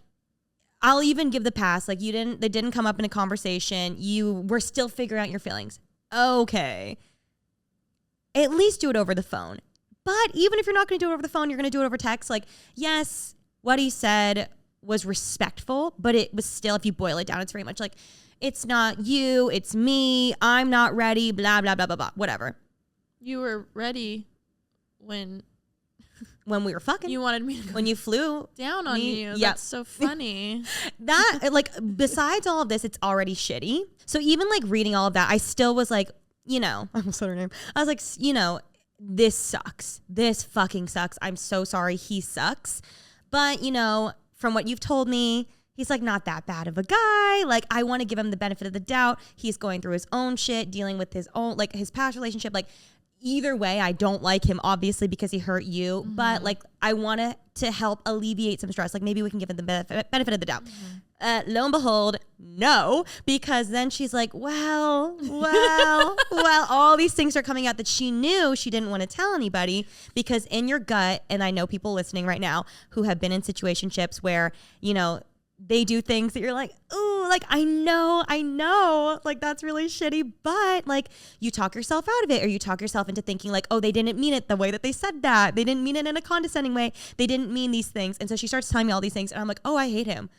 Speaker 1: I'll even give the pass. Like they didn't come up in a conversation. You were still figuring out your feelings. Okay. At least do it over the phone. But even if you're not going to do it over the phone, you're going to do it over text. Like, yes, what he said was respectful, but it was still, if you boil it down, it's very much like, it's not you, it's me, I'm not ready, blah, blah, blah, blah, blah, whatever.
Speaker 4: You were ready when
Speaker 1: we were fucking.
Speaker 4: You wanted me to
Speaker 1: when you flew
Speaker 4: down on
Speaker 1: me,
Speaker 4: you.
Speaker 1: Yep.
Speaker 4: That's so funny.
Speaker 1: That, like, besides all of this, it's already shitty. So even like reading all of that, I still was like, you know, I almost said her name. I was like, you know, this sucks. This fucking sucks. I'm so sorry. He sucks. But, you know, from what you've told me, he's like not that bad of a guy. Like, I want to give him the benefit of the doubt. He's going through his own shit, dealing with his own, like his past relationship. Like, either way, I don't like him, obviously, because he hurt you. Mm-hmm. But like, I want to help alleviate some stress. Like, maybe we can give him the benefit of the doubt. Mm-hmm. Lo and behold, no, because then she's like, well, all these things are coming out that she knew she didn't want to tell anybody, because in your gut, and I know people listening right now who have been in situationships where, you know, they do things that you're like, ooh, like, I know, like, that's really shitty, but like, you talk yourself out of it, or you talk yourself into thinking like, oh, they didn't mean it the way that they said that. They didn't mean it in a condescending way. They didn't mean these things. And so she starts telling me all these things, and I'm like, oh, I hate him.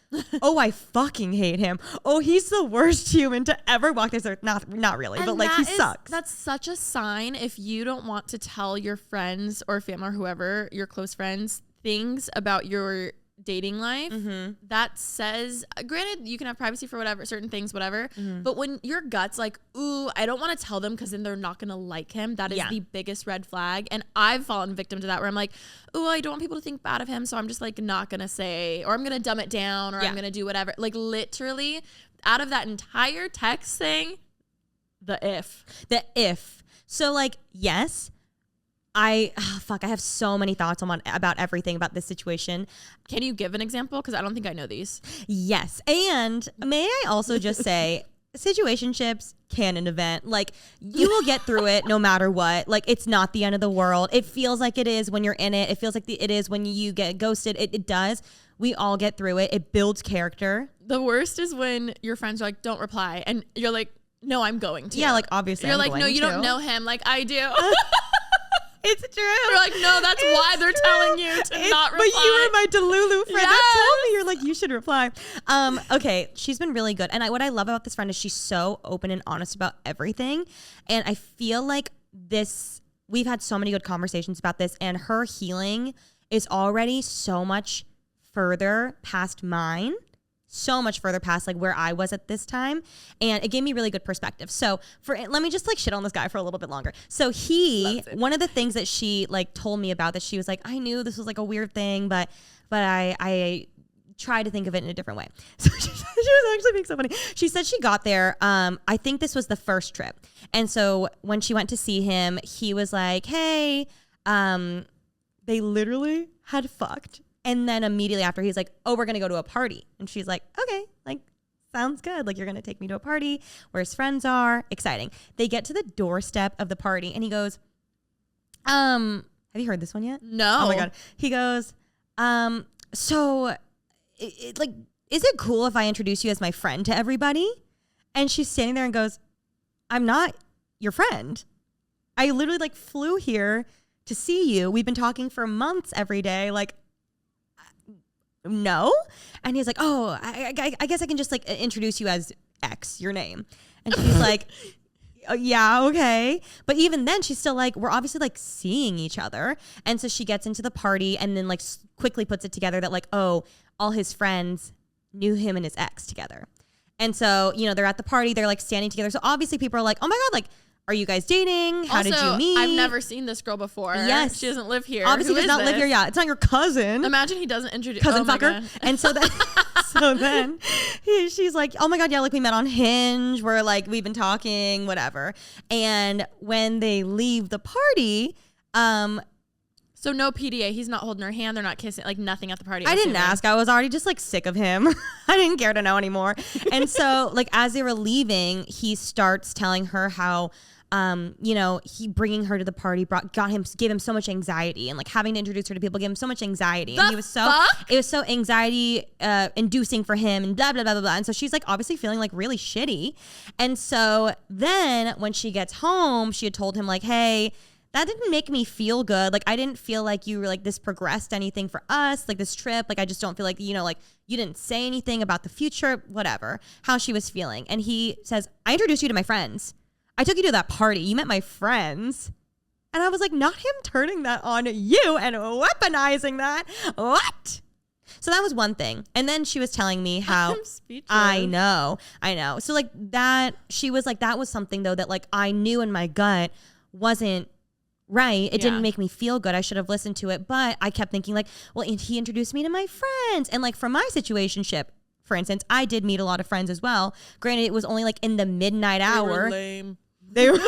Speaker 1: Oh, I fucking hate him. Oh, he's the worst human to ever walk this earth. Not really, and but like, he sucks.
Speaker 4: That's such a sign if you don't want to tell your friends or family or whoever, your close friends, things about your dating life. Mm-hmm. That says, granted, you can have privacy for whatever, certain things, whatever. Mm-hmm. But when your gut's like, ooh, I don't want to tell them because then they're not going to like him. That is the biggest red flag. And I've fallen victim to that where I'm like, ooh, I don't want people to think bad of him. So I'm just like not going to say, or I'm going to dumb it down, or I'm going to do whatever. Like literally out of that entire text thing, the if.
Speaker 1: So like, yes, I have so many thoughts about everything about this situation.
Speaker 4: Can you give an example? Because I don't think I know these.
Speaker 1: Yes. And may I also just say, situationships can an event. Like, you will get through it no matter what. Like, it's not the end of the world. It feels like it is when you're in it. It feels like it is when you get ghosted. It does. We all get through it. It builds character.
Speaker 4: The worst is when your friends are like, don't reply. And you're like, no, I'm going to.
Speaker 1: Yeah, like, obviously
Speaker 4: you're like, no, you don't know him like I do.
Speaker 1: It's true.
Speaker 4: You're like, no, that's why they're telling you to not reply.
Speaker 1: But you were my Delulu friend that told me, you're like, you should reply. Okay, she's been really good. And what I love about this friend is she's so open and honest about everything. And I feel like we've had so many good conversations about this, and her healing is already so much further past mine, so much further past like where I was at this time. And it gave me really good perspective. So let me just like shit on this guy for a little bit longer. So one of the things that she like told me about that she was like, I knew this was like a weird thing, but I tried to think of it in a different way. So she was actually being so funny. She said she got there. I think this was the first trip. And so when she went to see him, he was like, hey, they literally had fucked. And then immediately after, he's like, oh, we're going to go to a party. And she's like, okay, like, sounds good. Like, you're going to take me to a party where his friends are. Exciting. They get to the doorstep of the party and he goes, have you heard this one yet?
Speaker 4: No.
Speaker 1: Oh my God. He goes, so like, is it cool if I introduce you as my friend to everybody? And she's standing there and goes, I'm not your friend. I literally like flew here to see you. We've been talking for months every day. Like, no. And he's like, oh, I guess I can just like introduce you as X, your name. And she's like, oh, yeah, okay. But even then she's still like, we're obviously like seeing each other. And so she gets into the party and then like quickly puts it together that like, oh, all his friends knew him and his ex together. And so, you know, they're at the party, they're like standing together. So obviously people are like, oh my God, like, are you guys dating? How did you meet?
Speaker 4: I've never seen this girl before.
Speaker 1: Yes.
Speaker 4: She doesn't live here.
Speaker 1: Obviously does not live here. Yeah. It's not your cousin.
Speaker 4: Imagine he doesn't introduce
Speaker 1: Cousin fucker. And so then, she's like, oh my God, yeah, like we met on Hinge. We're like, we've been talking, whatever. And when they leave the party,
Speaker 4: so no PDA. He's not holding her hand. They're not kissing. Like nothing at the party.
Speaker 1: I didn't ask. I was already just like sick of him. I didn't care to know anymore. And so like as they were leaving, he starts telling her how, you know, he bringing her to the party gave him so much anxiety, and like having to introduce her to people gave him so much anxiety. And it was so anxiety inducing for him and blah, blah, blah, blah, blah. And so she's like obviously feeling like really shitty. And so then when she gets home, she had told him like, hey, that didn't make me feel good. Like, I didn't feel like you were like this progressed anything for us, like this trip. Like, I just don't feel like, you know, like you didn't say anything about the future, whatever, how she was feeling. And he says, I introduced you to my friends. I took you to that party. You met my friends. And I was like, not him turning that on you and weaponizing that. What? So that was one thing. And then she was telling me how
Speaker 4: I'm speechless.
Speaker 1: I know. So like that, she was like, that was something though that like I knew in my gut wasn't right. It didn't make me feel good. I should have listened to it. But I kept thinking like, well, and he introduced me to my friends. And like from my situationship, for instance, I did meet a lot of friends as well. Granted, it was only like in the midnight hour.
Speaker 4: Lame.
Speaker 1: They were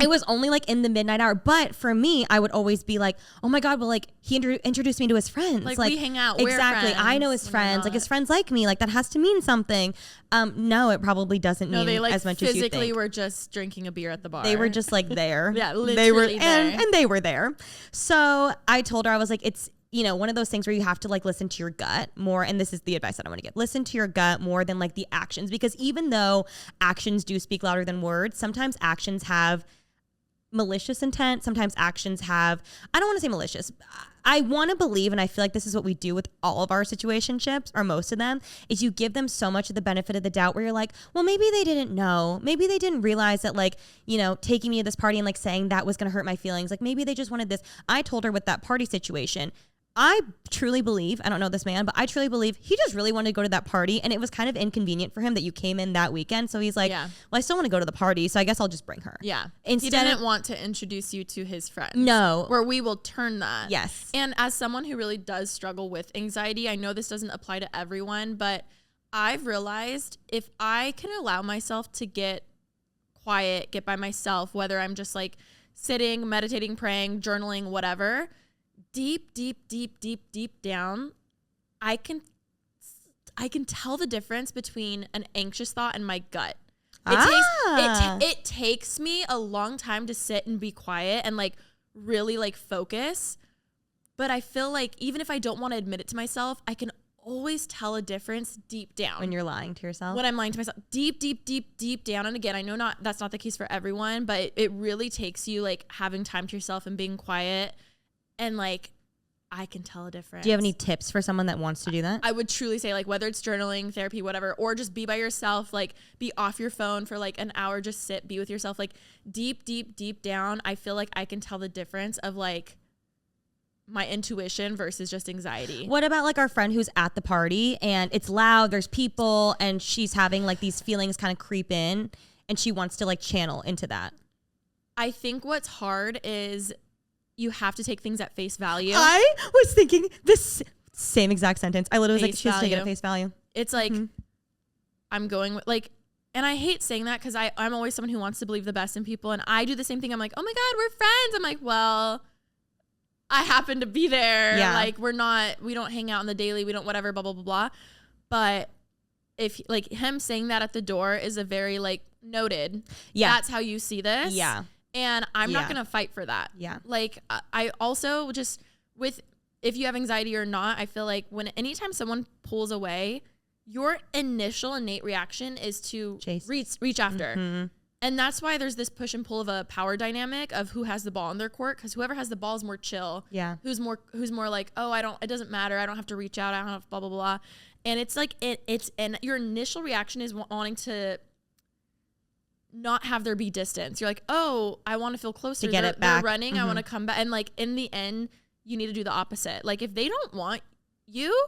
Speaker 1: It was only like in the midnight hour. But for me, I would always be like, oh my God, well, like he introduced me to his friends.
Speaker 4: Like we hang out. We're
Speaker 1: Exactly.
Speaker 4: friends
Speaker 1: I know his friends. Like his friends like me. Like that has to mean something. No, it probably doesn't mean
Speaker 4: they like
Speaker 1: as much as you think.
Speaker 4: physically were just drinking a beer at the bar.
Speaker 1: They were just like there.
Speaker 4: Yeah, literally
Speaker 1: they were,
Speaker 4: there.
Speaker 1: and they were there. So I told her, I was like, it's, you know, one of those things where you have to like listen to your gut more. And this is the advice that I want to give. Listen to your gut more than like the actions, because even though actions do speak louder than words, sometimes actions have malicious intent. Sometimes actions have, I don't want to say malicious. I want to believe, and I feel like this is what we do with all of our situationships, or most of them, is you give them so much of the benefit of the doubt where you're like, well, maybe they didn't know. Maybe they didn't realize that like, you know, taking me to this party and like saying that was going to hurt my feelings. Like maybe they just wanted this. I told her with that party situation, I truly believe, I don't know this man, but I truly believe he just really wanted to go to that party, and it was kind of inconvenient for him that you came in that weekend. So he's like, well, I still want to go to the party, so I guess I'll just bring her.
Speaker 4: Yeah.
Speaker 1: Instead
Speaker 4: he didn't want to introduce you to his friends.
Speaker 1: No.
Speaker 4: Where we will turn that.
Speaker 1: Yes.
Speaker 4: And as someone who really does struggle with anxiety, I know this doesn't apply to everyone, but I've realized if I can allow myself to get quiet, get by myself, whether I'm just like sitting, meditating, praying, journaling, whatever, deep down, I can tell the difference between an anxious thought and my gut. It takes me a long time to sit and be quiet and like really like focus. But I feel like even if I don't want to admit it to myself, I can always tell a difference deep down.
Speaker 1: When you're lying to yourself?
Speaker 4: When I'm lying to myself. Deep down. And again, I know that's not the case for everyone, but it really takes you like having time to yourself and being quiet. And like, I can tell a difference.
Speaker 1: Do you have any tips for someone that wants to do that?
Speaker 4: I would truly say like whether it's journaling, therapy, whatever, or just be by yourself, like be off your phone for like an hour, just sit, be with yourself, like deep down. I feel like I can tell the difference of like my intuition versus just anxiety.
Speaker 1: What about like our friend who's at the party and it's loud, there's people, and she's having like these feelings kind of creep in and she wants to like channel into that?
Speaker 4: I think what's hard is you have to take things at face value.
Speaker 1: I was thinking this same exact sentence. I literally was like,
Speaker 4: Face
Speaker 1: she has to take it at
Speaker 4: value.
Speaker 1: face value.
Speaker 4: It's like, I'm going with like, and I hate saying that because I'm always someone who wants to believe the best in people. And I do the same thing. I'm like, oh my God, we're friends. I'm like, well, I happen to be there.
Speaker 1: Yeah.
Speaker 4: Like we don't hang out on the daily. We don't whatever, blah, blah, blah, blah. But if like him saying that at the door is a very like noted.
Speaker 1: Yeah.
Speaker 4: That's how you see this.
Speaker 1: Yeah.
Speaker 4: And I'm not
Speaker 1: Yeah.
Speaker 4: going to fight for that.
Speaker 1: Yeah.
Speaker 4: Like I also just with, if you have anxiety or not, I feel like anytime someone pulls away, your initial innate reaction is to
Speaker 1: Chase.
Speaker 4: reach after.
Speaker 1: Mm-hmm.
Speaker 4: And that's why there's this push and pull of a power dynamic of who has the ball in their court. Because whoever has the ball is more chill.
Speaker 1: Yeah.
Speaker 4: Who's more like, oh, it doesn't matter. I don't have to reach out. I don't have blah, blah, blah. And it's like, and your initial reaction is wanting to not have there be distance. You're like, oh, I want to feel closer.
Speaker 1: To get
Speaker 4: they're,
Speaker 1: it back.
Speaker 4: They're running. I want to come back. And like in the end, you need to do the opposite. Like if they don't want you,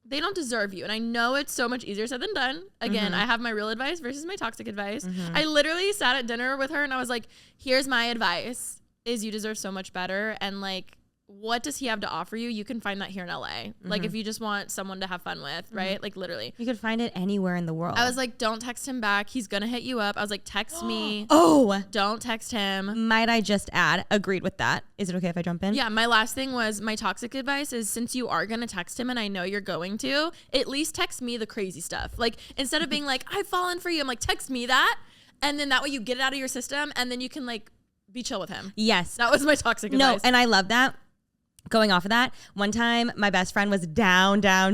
Speaker 4: they don't deserve you. And I know it's so much easier said than done. Again, I have my real advice versus my toxic advice. I literally sat at dinner with her and I was like, here's my advice is you deserve so much better. And like, what does he have to offer you? You can find that here in LA. Like if you just want someone to have fun with, right? Like literally.
Speaker 1: You could find it anywhere in the world.
Speaker 4: I was like, don't text him back. He's going to hit you up. I was like, text me.
Speaker 1: oh,
Speaker 4: Don't text him.
Speaker 1: might I just add, agreed with that. Is it okay if I jump in?
Speaker 4: Yeah, my last thing was my toxic advice is since you are going to text him and I know you're going to, at least text me the crazy stuff. Like instead of being like, I've fallen for you, I'm like, text me that. And then that way you get it out of your system and then you can like be chill with him.
Speaker 1: Yes.
Speaker 4: That was my toxic advice.
Speaker 1: No, and I love that. Going off of that, one time my best friend was down bad.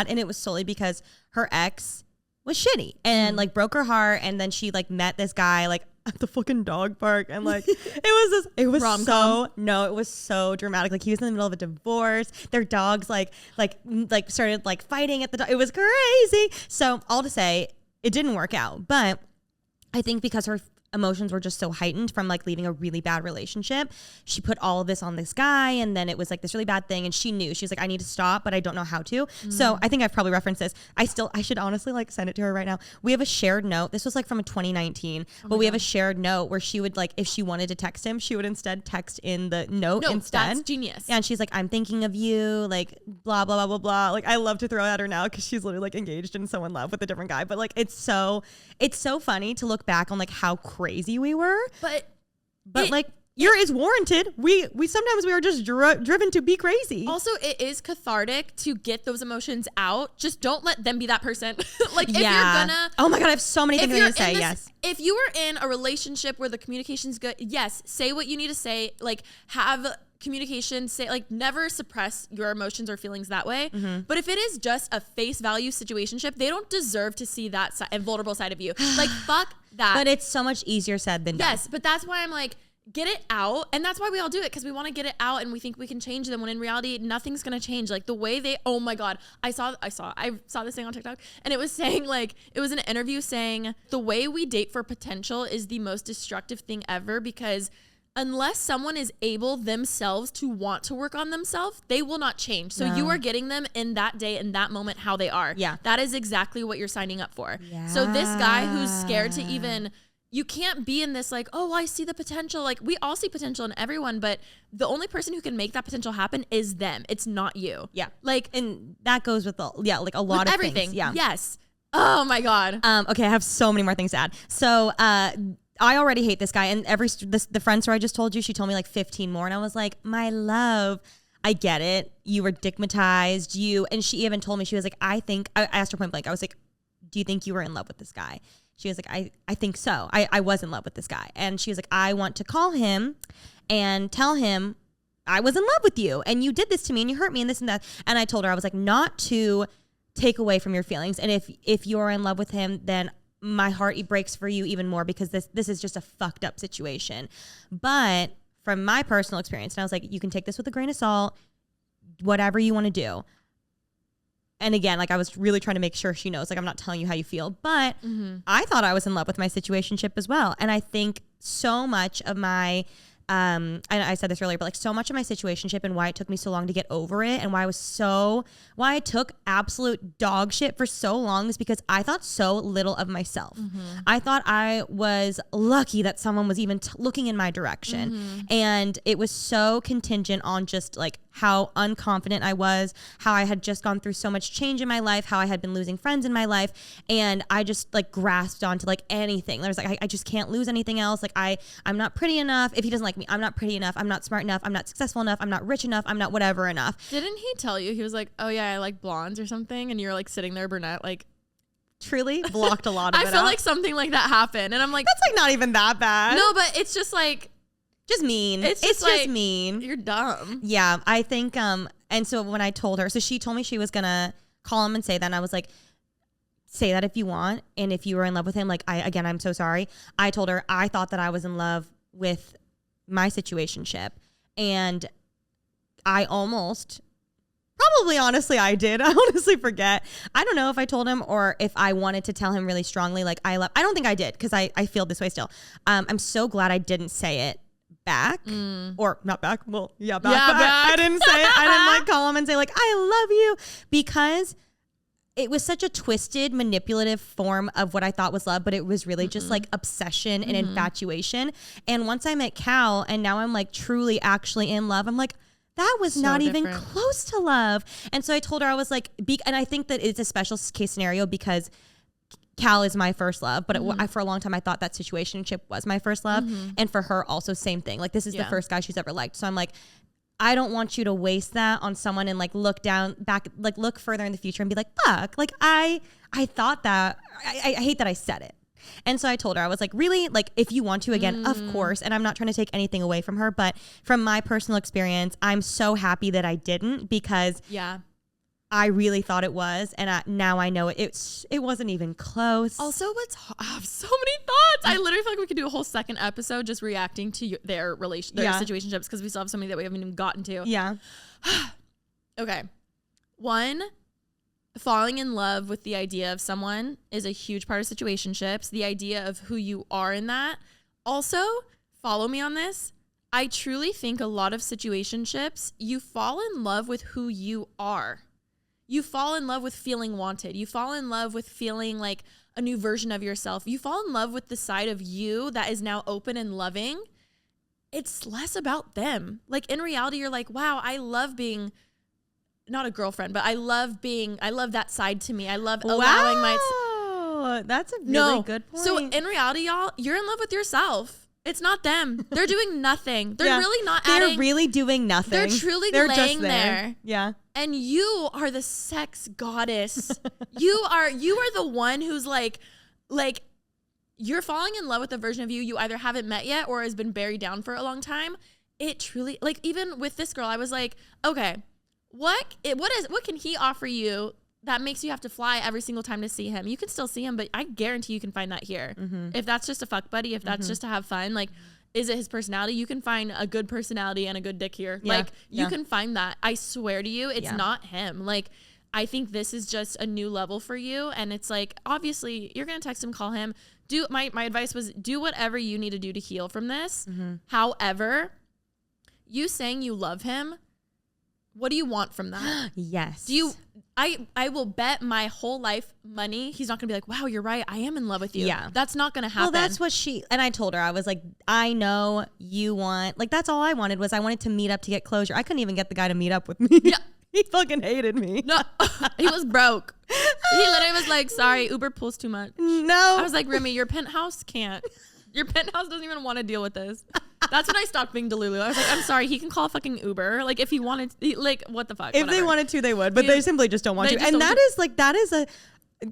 Speaker 1: And it was solely because her ex was shitty and like broke her heart. And then she like met this guy like at the fucking dog park. And like, it was so dramatic. Like he was in the middle of a divorce. Their dogs like started like fighting at the dog. It was crazy. So all to say, it didn't work out. But I think because her emotions were just so heightened from like leaving a really bad relationship, she put all of this on this guy, and then it was like this really bad thing, and she knew. She was like, I need to stop, but I don't know how to. So I think I've probably referenced this. I should honestly like send it to her right now. We have a shared note. This was like from 2019, but we have a shared note where she would like, if she wanted to text him, she would instead text in the note instead.
Speaker 4: That's genius.
Speaker 1: Yeah, and she's like, I'm thinking of you, like blah blah blah blah blah. Like I love to throw at her now because she's literally like engaged and so in love with a different guy. But like it's so funny to look back on like how crazy we were. But like yours is warranted. We sometimes we are just driven to be crazy.
Speaker 4: Also, it is cathartic to get those emotions out. Just don't let them be that person. Like if you're gonna,
Speaker 1: oh my God, I have so many things I'm gonna say. Yes.
Speaker 4: If you are in a relationship where the communication's good, yes, say what you need to say. Like have communication, say like never suppress your emotions or feelings that way. But if it is just a face value situationship, they don't deserve to see that vulnerable side of you. Like fuck that.
Speaker 1: But it's so much easier said than done.
Speaker 4: Yes, but that's why I'm like, get it out. And that's why we all do it, because we want to get it out and we think we can change them, when in reality nothing's gonna change. Like the way they, oh my God, I saw this thing on TikTok, and it was saying like, it was an interview saying the way we date for potential is the most destructive thing ever, because unless someone is able themselves to want to work on themselves, they will not change. So you are getting them in that day, in that moment, how they are.
Speaker 1: Yeah.
Speaker 4: That is exactly what you're signing up for.
Speaker 1: Yeah.
Speaker 4: So this guy who's scared to even, you can't be in this like, oh, I see the potential. Like we all see potential in everyone, but the only person who can make that potential happen is them. It's not you.
Speaker 1: Yeah.
Speaker 4: Like,
Speaker 1: and that goes with like a lot of
Speaker 4: everything.
Speaker 1: things. Yeah.
Speaker 4: Yes. Oh my God.
Speaker 1: Okay, I have so many more things to add. So I already hate this guy, and the friend story I just told you, she told me like 15 more, and I was like, my love, I get it. You were stigmatized. And she even told me, she was like, I asked her point blank, I was like, do you think you were in love with this guy? She was like, I think so. I was in love with this guy. And she was like, I want to call him and tell him I was in love with you, and you did this to me, and you hurt me, and this and that. And I told her, I was like, not to take away from your feelings. And if you're in love with him, then my heart breaks for you even more, because this is just a fucked up situation. But from my personal experience, and I was like, you can take this with a grain of salt, whatever you want to do. And again, like I was really trying to make sure she knows, like I'm not telling you how you feel, but I thought I was in love with my situationship as well. And I think so much of my and I said this earlier, but like so much of my situationship and why it took me so long to get over it and why I took absolute dog shit for so long is because I thought so little of myself. I thought I was lucky that someone was even looking in my direction. And it was so contingent on just like how unconfident I was, how I had just gone through so much change in my life, how I had been losing friends in my life. And I just like grasped onto like anything. There's like, I just can't lose anything else. Like I'm not pretty enough. If he doesn't like me, I'm not pretty enough. I'm not smart enough. I'm not successful enough. I'm not rich enough. I'm not whatever enough.
Speaker 4: Didn't he tell you? He was like, oh yeah, I like blondes or something. And you're like sitting there brunette, like
Speaker 1: truly blocked a lot of it
Speaker 4: I feel
Speaker 1: out.
Speaker 4: like something like that happened. And I'm like,
Speaker 1: that's like not even that bad.
Speaker 4: no, but it's just like,
Speaker 1: just mean.
Speaker 4: It's
Speaker 1: It's
Speaker 4: just
Speaker 1: just
Speaker 4: like,
Speaker 1: mean.
Speaker 4: you're dumb.
Speaker 1: Yeah, I think, and so when I told her, so she told me she was gonna call him and say that, and I was like, say that if you want, and if you were in love with him, like, I'm so sorry. I told her I thought that I was in love with my situationship, and I probably honestly I did. I honestly forget. I don't know if I told him or if I wanted to tell him really strongly, like, I don't think I did, because I feel this way still. I'm so glad I didn't say it back or not back. Well, yeah, back.
Speaker 4: Yeah,
Speaker 1: but
Speaker 4: back.
Speaker 1: I didn't say it. I didn't like call him and say like, I love you, because it was such a twisted, manipulative form of what I thought was love, but it was really just like obsession and infatuation. And once I met Cal and now I'm like truly actually in love, I'm like, that was not even
Speaker 4: different.
Speaker 1: close to love. And so I told her, I was like, and I think that it's a special case scenario because Cal is my first love, but for a long time I thought that situationship was my first love. And for her also same thing. Like this is the first guy she's ever liked. So I'm like, I don't want you to waste that on someone and like look further in the future and be like, fuck, like I thought that, I hate that I said it. And so I told her, I was like, really, like if you want to, again, of course, and I'm not trying to take anything away from her, but from my personal experience, I'm so happy that I didn't, because I really thought it was, and now I know it wasn't even close.
Speaker 4: Also, I have so many thoughts. I literally feel like we could do a whole second episode just reacting to their situationships, because we still have so many that we haven't even gotten to.
Speaker 1: Yeah.
Speaker 4: Okay. One, falling in love with the idea of someone is a huge part of situationships. The idea of who you are in that. Also, follow me on this. I truly think a lot of situationships, you fall in love with who you are. You fall in love with feeling wanted. You fall in love with feeling like a new version of yourself. You fall in love with the side of you that is now open and loving. It's less about them. Like in reality, you're like, wow, I love being not a girlfriend, but I love that side to me. I love allowing
Speaker 1: Wow, that's a really good point.
Speaker 4: So in reality, y'all, you're in love with yourself. It's not them. They're doing nothing. They're really not adding.
Speaker 1: They're really doing nothing.
Speaker 4: They're truly
Speaker 1: They're
Speaker 4: laying
Speaker 1: just
Speaker 4: there.
Speaker 1: Yeah.
Speaker 4: And you are the sex goddess. you are the one who's like you're falling in love with a version of you you either haven't met yet or has been buried down for a long time. It truly, like even with this girl, I was like, okay, what can he offer you that makes you have to fly every single time to see him? You can still see him, but I guarantee you can find that here. If that's just a fuck buddy, if that's just to have fun, like, is it his personality? You can find a good personality and a good dick here.
Speaker 1: Yeah.
Speaker 4: Like, you can find that. I swear to you, it's not him. Like, I think this is just a new level for you. And it's like, obviously, you're going to text him, call him. My advice was do whatever you need to do to heal from this. However, you saying you love him, what do you want from that?
Speaker 1: Yes.
Speaker 4: Do you? I will bet my whole life money he's not gonna be like, wow, you're right, I am in love with you.
Speaker 1: Yeah.
Speaker 4: That's not gonna happen.
Speaker 1: Well, that's what and I told her, I was like, I know you want, like, that's all I wanted was I wanted to meet up to get closure. I couldn't even get the guy to meet up with me.
Speaker 4: Yeah.
Speaker 1: He fucking hated me.
Speaker 4: No, he was broke. He literally was like, sorry, Uber pulls too much.
Speaker 1: No.
Speaker 4: I was like, Remy, your penthouse can't. Your penthouse doesn't even want to deal with this. That's when I stopped being Delulu. I was like, I'm sorry, he can call a fucking Uber. Like, if he wanted, like, what the fuck?
Speaker 1: If they wanted to, they would, but they simply just don't want to. And that is the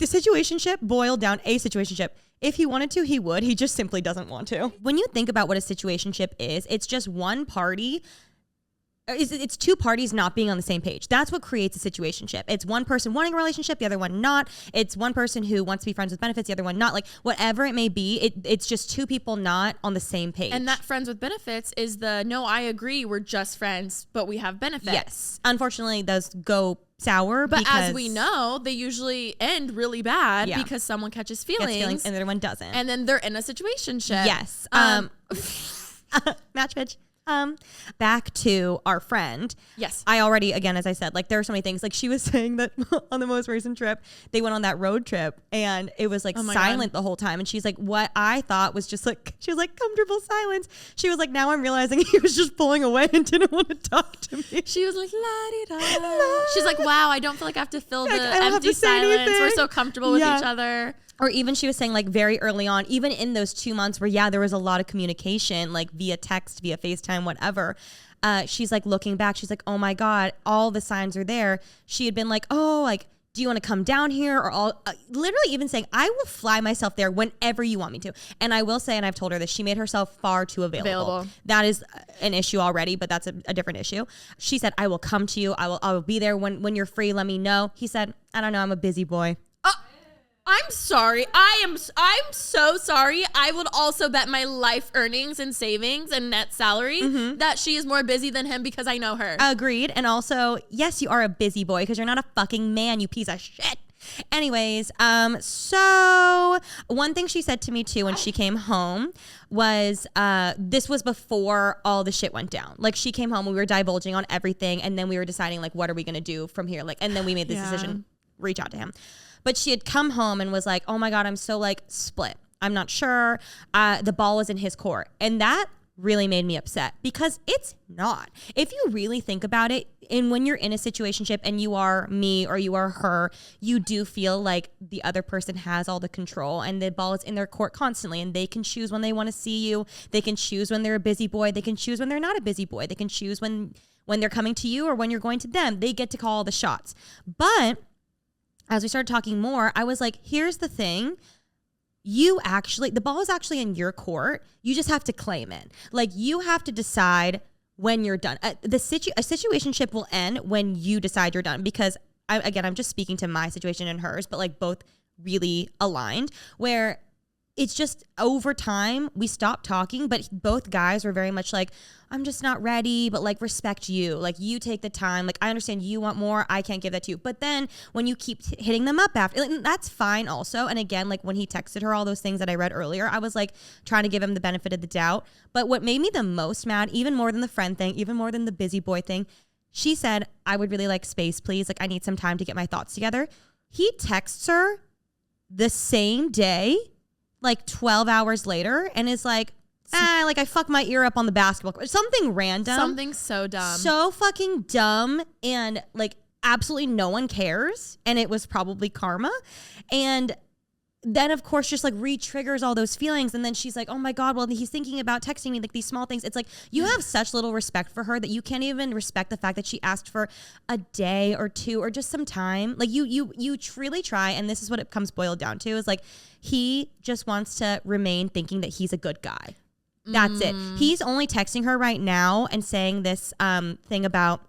Speaker 1: situationship boiled down a situationship. If he wanted to, he would. He just simply doesn't want to. When you think about what a situationship is, it's just one party. It's two parties not being on the same page. That's what creates a situationship. It's one person wanting a relationship, the other one not. It's one person who wants to be friends with benefits, the other one not. Like, whatever it may be, it's just two people not on the same page.
Speaker 4: And that friends with benefits is no, I agree, we're just friends, but we have benefits.
Speaker 1: Yes. Unfortunately, those go sour.
Speaker 4: But as we know, they usually end really bad because someone catches feelings
Speaker 1: and the other one doesn't.
Speaker 4: And then they're in a situationship.
Speaker 1: Yes. Match bitch. Back to our friend.
Speaker 4: Yes.
Speaker 1: I already, again, as I said, like there are so many things. Like she was saying that on the most recent trip, they went on that road trip and it was like silent the whole time. And she's like, what I thought was just like, she was like, comfortable silence. She was like, now I'm realizing he was just pulling away and didn't want to talk to me.
Speaker 4: She was like, la-di-da. She's like, wow, I don't feel like I have to fill the
Speaker 1: have
Speaker 4: empty
Speaker 1: to say
Speaker 4: silence.
Speaker 1: anything.
Speaker 4: We're so comfortable with each other.
Speaker 1: Or even she was saying like very early on, even in those 2 months where, there was a lot of communication, like via text, via FaceTime, whatever. She's like looking back, she's like, oh my God, all the signs are there. She had been like, oh, like, do you want to come down here? Or all literally even saying, I will fly myself there whenever you want me to. And I will say, and I've told her this, she made herself far too available. That is an issue already, but that's a different issue. She said, I will come to you. I will be there when you're free. Let me know. He said, I don't know. I'm a busy boy.
Speaker 4: I'm sorry. I'm so sorry. I would also bet my life earnings and savings and net salary that she is more busy than him because I know her.
Speaker 1: Agreed. And also, yes, you are a busy boy because you're not a fucking man, you piece of shit. Anyways, so one thing she said to me too when she came home was, this was before all the shit went down. Like she came home, we were divulging on everything, and then we were deciding like, what are we gonna do from here? Like, and then we made this decision, reach out to him. But she had come home and was like, oh my God, I'm so like split. I'm not sure. The ball was in his court. And that really made me upset because it's not. If you really think about it, and when you're in a situationship and you are me or you are her, you do feel like the other person has all the control and the ball is in their court constantly, and they can choose when they want to see you. They can choose when they're a busy boy. They can choose when they're not a busy boy. They can choose when they're coming to you or when you're going to them. They get to call all the shots. But as we started talking more, I was like, here's the thing. The ball is actually in your court. You just have to claim it. Like you have to decide when you're done. A situationship will end when you decide you're done, because I'm just speaking to my situation and hers, but like both really aligned, where it's just over time we stopped talking, but both guys were very much like, I'm just not ready, but like respect you. Like you take the time. Like I understand you want more. I can't give that to you. But then when you keep hitting them up after, like, that's fine also. And again, like when he texted her all those things that I read earlier, I was like trying to give him the benefit of the doubt. But what made me the most mad, even more than the friend thing, even more than the busy boy thing, she said, I would really like space, please. Like I need some time to get my thoughts together. He texts her the same day, like 12 hours later, and is like, like I fucked my ear up on the basketball court. Something random.
Speaker 4: Something so dumb.
Speaker 1: So fucking dumb, and like absolutely no one cares. And it was probably karma. And then of course just like re-triggers all those feelings. And then she's like, oh my God, well, he's thinking about texting me, like these small things. It's like you have such little respect for her that you can't even respect the fact that she asked for a day or two or just some time. Like you really try. And this is what it comes boiled down to, is like he just wants to remain thinking that he's a good guy. That's it. He's only texting her right now and saying this thing about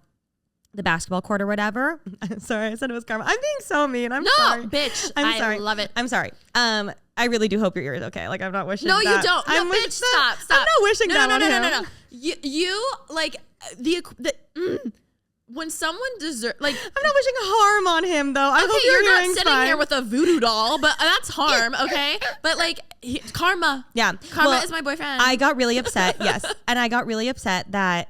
Speaker 1: the basketball court or whatever. Sorry, I said it was karma. I'm being so mean. I'm sorry.
Speaker 4: No, bitch.
Speaker 1: I'm sorry.
Speaker 4: I love it.
Speaker 1: I'm sorry. I really do hope your ear is okay. Like I'm not wishing
Speaker 4: No,
Speaker 1: that.
Speaker 4: you don't. No, bitch, stop.
Speaker 1: I'm not wishing that on him.
Speaker 4: No. You like when someone deserves, like,
Speaker 1: I'm not wishing harm on him though. I hope
Speaker 4: you're
Speaker 1: doing
Speaker 4: not sitting
Speaker 1: fine.
Speaker 4: here with a voodoo doll, but that's harm, okay? But like karma.
Speaker 1: Yeah.
Speaker 4: Karma is my boyfriend.
Speaker 1: I got really upset. Yes. And I got really upset that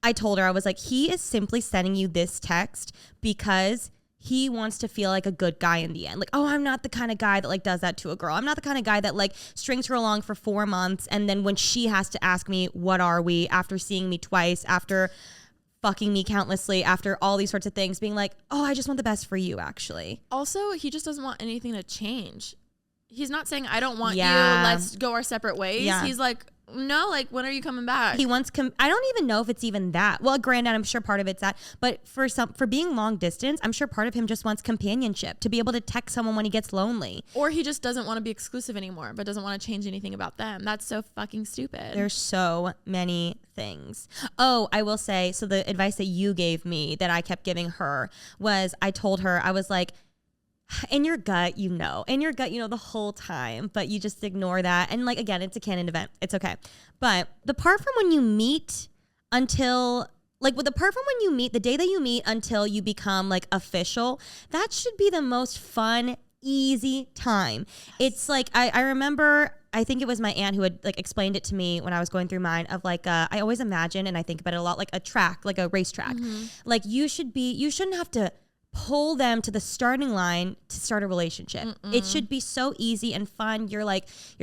Speaker 1: I told her, I was like, he is simply sending you this text because he wants to feel like a good guy in the end. Like, oh, I'm not the kind of guy that like does that to a girl. I'm not the kind of guy that like strings her along for 4 months. And then when she has to ask me, what are we, after seeing me twice, after fucking me countlessly, after all these sorts of things, being like, oh, I just want the best for you, actually.
Speaker 4: Also, he just doesn't want anything to change. He's not saying, I don't want you, let's go our separate ways.
Speaker 1: Yeah.
Speaker 4: He's like, no, like, when are you coming back?
Speaker 1: He wants, I don't even know if it's even that. Well, granted, I'm sure part of it's that, but for being long distance, I'm sure part of him just wants companionship, to be able to text someone when he gets lonely.
Speaker 4: Or he just doesn't want to be exclusive anymore, but doesn't want to change anything about them. That's so fucking stupid.
Speaker 1: There's so many things. Oh, I will say, so the advice that you gave me that I kept giving her was, I told her, I was like, in your gut, you know the whole time, but you just ignore that. And like, again, it's a canon event. It's okay. But the part from when you meet until like with the part from when you meet, the day that you meet until you become like official, that should be the most fun, easy time. It's like, I remember I think it was my aunt who had like explained it to me when I was going through mine of like, I always imagine, and I think about it a lot, like a track, like a racetrack. Like you shouldn't have to pull them to the starting line to start a relationship. It should be so easy and fun. You're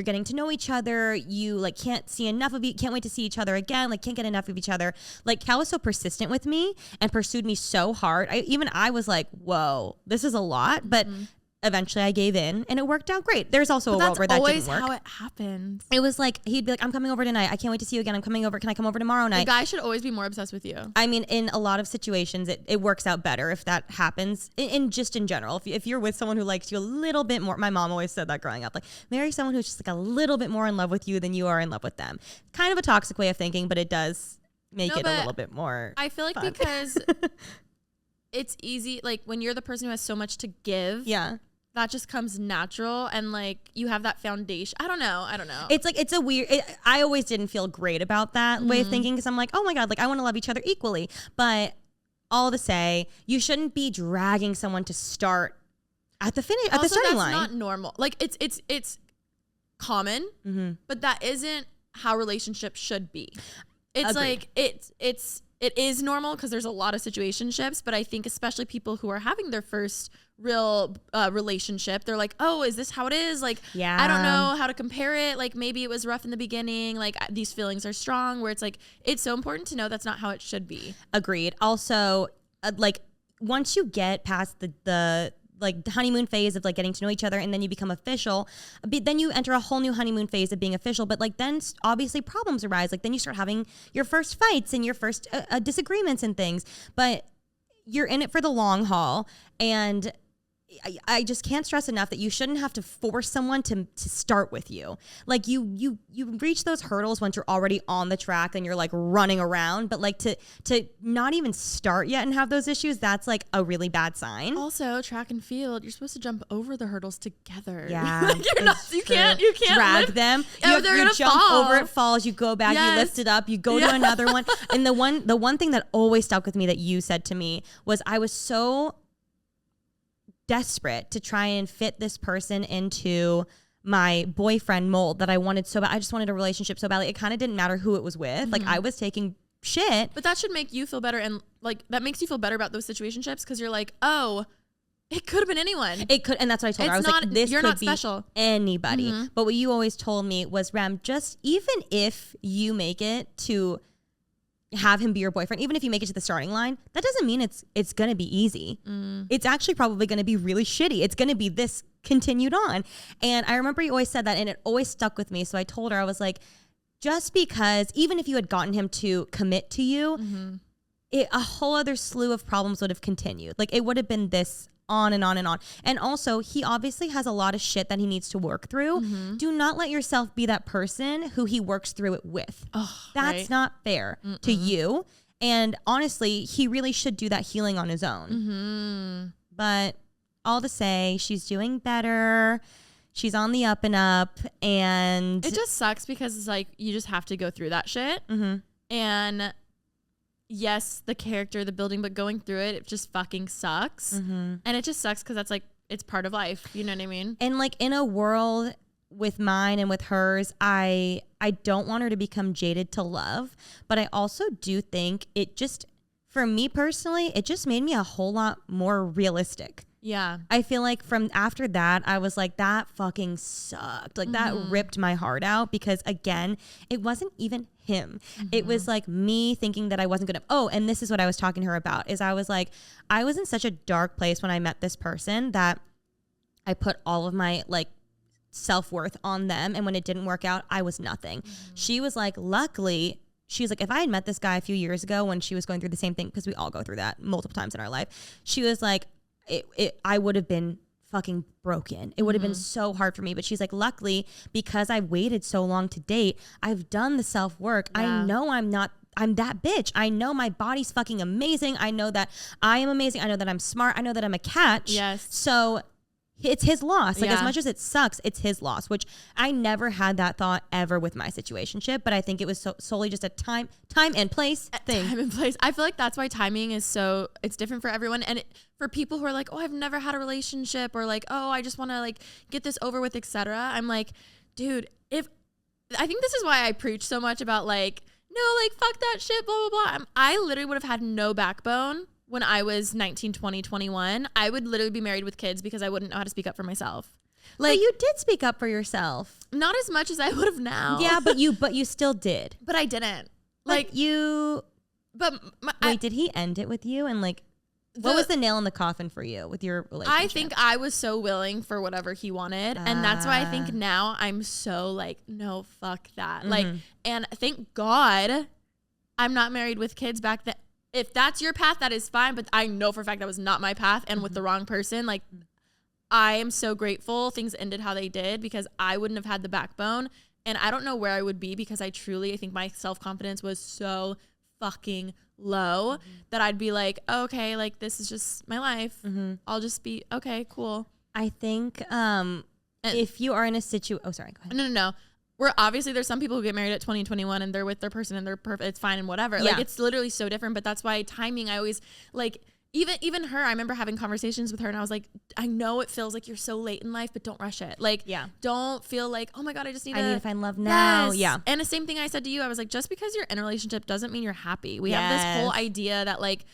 Speaker 1: getting to know each other. You like can't wait to see each other again. Like can't get enough of each other. Like Cal was so persistent with me and pursued me so hard. I was like, whoa, this is a lot. But eventually I gave in and it worked out great. There's also a world where that didn't work.
Speaker 4: That's always how it happens.
Speaker 1: It was like, he'd be like, I'm coming over tonight. I can't wait to see you again. I'm coming over. Can I come over tomorrow night?
Speaker 4: The guy should always be more obsessed with you.
Speaker 1: I mean, in a lot of situations, it works out better if that happens. In general, if you're with someone who likes you a little bit more, my mom always said that growing up, like marry someone who's just like a little bit more in love with you than you are in love with them. Kind of a toxic way of thinking, but it does make it a little bit more
Speaker 4: I feel like
Speaker 1: fun.
Speaker 4: because it's easy, like when you're the person who has so much to give.
Speaker 1: Yeah.
Speaker 4: That just comes natural and like you have that foundation. I don't know.
Speaker 1: It's like, it's a weird, I always didn't feel great about that way of thinking because I'm like, oh my God, like I want to love each other equally. But all to say, you shouldn't be dragging someone to start at the finish, at the starting line.
Speaker 4: That's not normal. Like it's common, but that isn't how relationships should be. It's
Speaker 1: Agreed.
Speaker 4: like, it is normal because there's a lot of situationships, but I think especially people who are having their first real relationship, they're like, oh, is this how it is? Like,
Speaker 1: Yeah.
Speaker 4: I don't know how to compare it. Like maybe it was rough in the beginning. Like these feelings are strong, where it's like, it's so important to know that's not how it should be.
Speaker 1: Agreed. Also, like once you get past the like the honeymoon phase of like getting to know each other and then you become official, then you enter a whole new honeymoon phase of being official. But like then obviously problems arise. Like then you start having your first fights and your first disagreements and things. But you're in it for the long haul. And I just can't stress enough that you shouldn't have to force someone to start with you. Like you reach those hurdles once you're already on the track and you're like running around, but like to not even start yet and have those issues, that's like a really bad sign.
Speaker 4: Also, track and field, you're supposed to jump over the hurdles together.
Speaker 1: Yeah.
Speaker 4: You can't
Speaker 1: drag
Speaker 4: lift
Speaker 1: them.
Speaker 4: Oh,
Speaker 1: You
Speaker 4: they're gonna
Speaker 1: jump
Speaker 4: fall.
Speaker 1: over, it falls, you go back, you lift it up, you go to another one. And the one thing that always stuck with me that you said to me was I was so desperate to try and fit this person into my boyfriend mold that I wanted so bad. I just wanted a relationship so badly. It kind of didn't matter who it was with. Like I was taking shit.
Speaker 4: But that should make you feel better, and like that makes you feel better about those situationships because you're like, oh, it could have been anyone.
Speaker 1: It could, and that's what I told her. I was like, this
Speaker 4: you're
Speaker 1: could
Speaker 4: not
Speaker 1: be
Speaker 4: special.
Speaker 1: anybody. But what you always told me was, Rem, just even if you make it to have him be your boyfriend, even if you make it to the starting line, that doesn't mean it's going to be easy. It's actually probably going to be really shitty. It's going to be this continued on. And I remember you always said that, and it always stuck with me. So I told her, I was like, just because even if you had gotten him to commit to you, a whole other slew of problems would have continued. Like it would have been this on and on and on. And also, he obviously has a lot of shit that he needs to work through. Do not let yourself be that person who he works through it with. That's not fair to you. And honestly, he really should do that healing on his own. But all to say, she's doing better. She's on the up and up. And
Speaker 4: it just sucks because it's like you just have to go through that shit. And yes, the character, the building, but going through it just fucking sucks. And it just sucks because that's like, it's part of life. You know what I mean?
Speaker 1: And like in a world with mine and with hers, I don't want her to become jaded to love. But I also do think it just, for me personally, it just made me a whole lot more realistic.
Speaker 4: Yeah.
Speaker 1: I feel like from after that, I was like, that fucking sucked. Like that ripped my heart out because again, it wasn't even him. It was like me thinking that I wasn't good enough. Oh, and this is what I was talking to her about is I was like, I was in such a dark place when I met this person that I put all of my like self-worth on them. And when it didn't work out, I was nothing. She was like, luckily, she was like, if I had met this guy a few years ago when she was going through the same thing, because we all go through that multiple times in our life, she was like, I would have been fucking broken. It would have been so hard for me. But she's like, luckily, because I waited so long to date, I've done the self-work. I know I'm that bitch. I know my body's fucking amazing. I know that I am amazing. I know that I'm smart. I know that I'm a catch.
Speaker 4: Yes.
Speaker 1: So it's his loss. Like as much as it sucks, it's his loss, which I never had that thought ever with my situationship. But I think it was solely just a time and place thing.
Speaker 4: Time and place. I feel like that's why timing is so, it's different for everyone. And for people who are like, oh, I've never had a relationship or like, oh, I just want to like get this over with, etc. I'm like, dude, I think this is why I preach so much about like, no, like fuck that shit, blah, blah, blah. I literally would have had no backbone when I was 19, 20, 21. I would literally be married with kids because I wouldn't know how to speak up for myself.
Speaker 1: Like, but you did speak up for yourself.
Speaker 4: Not as much as I would have now.
Speaker 1: Yeah, but you still did.
Speaker 4: But I didn't.
Speaker 1: Like you.
Speaker 4: But
Speaker 1: wait, did he end it with you? And like, what was the nail in the coffin for you with your relationship?
Speaker 4: I think I was so willing for whatever he wanted. And that's why I think now I'm so like, no, fuck that. Like, and thank God I'm not married with kids back then. If that's your path, that is fine. But I know for a fact that was not my path. And with the wrong person, like, I am so grateful things ended how they did because I wouldn't have had the backbone. And I don't know where I would be because I think my self-confidence was so fucking low that I'd be like, oh, okay, like this is just my life. I'll just be okay, cool.
Speaker 1: I think if you are in a situation, oh sorry, go ahead.
Speaker 4: No. We're obviously there's some people who get married at 20 and 21 and they're with their person and they're perfect. It's fine and whatever.
Speaker 1: Yeah.
Speaker 4: Like it's literally so different. But that's why timing, I always like. Even her, I remember having conversations with her and I was like, I know it feels like you're so late in life, but don't rush it. Like, don't feel like, oh my God, I need to
Speaker 1: find love now.
Speaker 4: Yes.
Speaker 1: Yeah.
Speaker 4: And the same thing I said to you, I was like, just because you're in a relationship doesn't mean you're happy. We have this whole idea that like,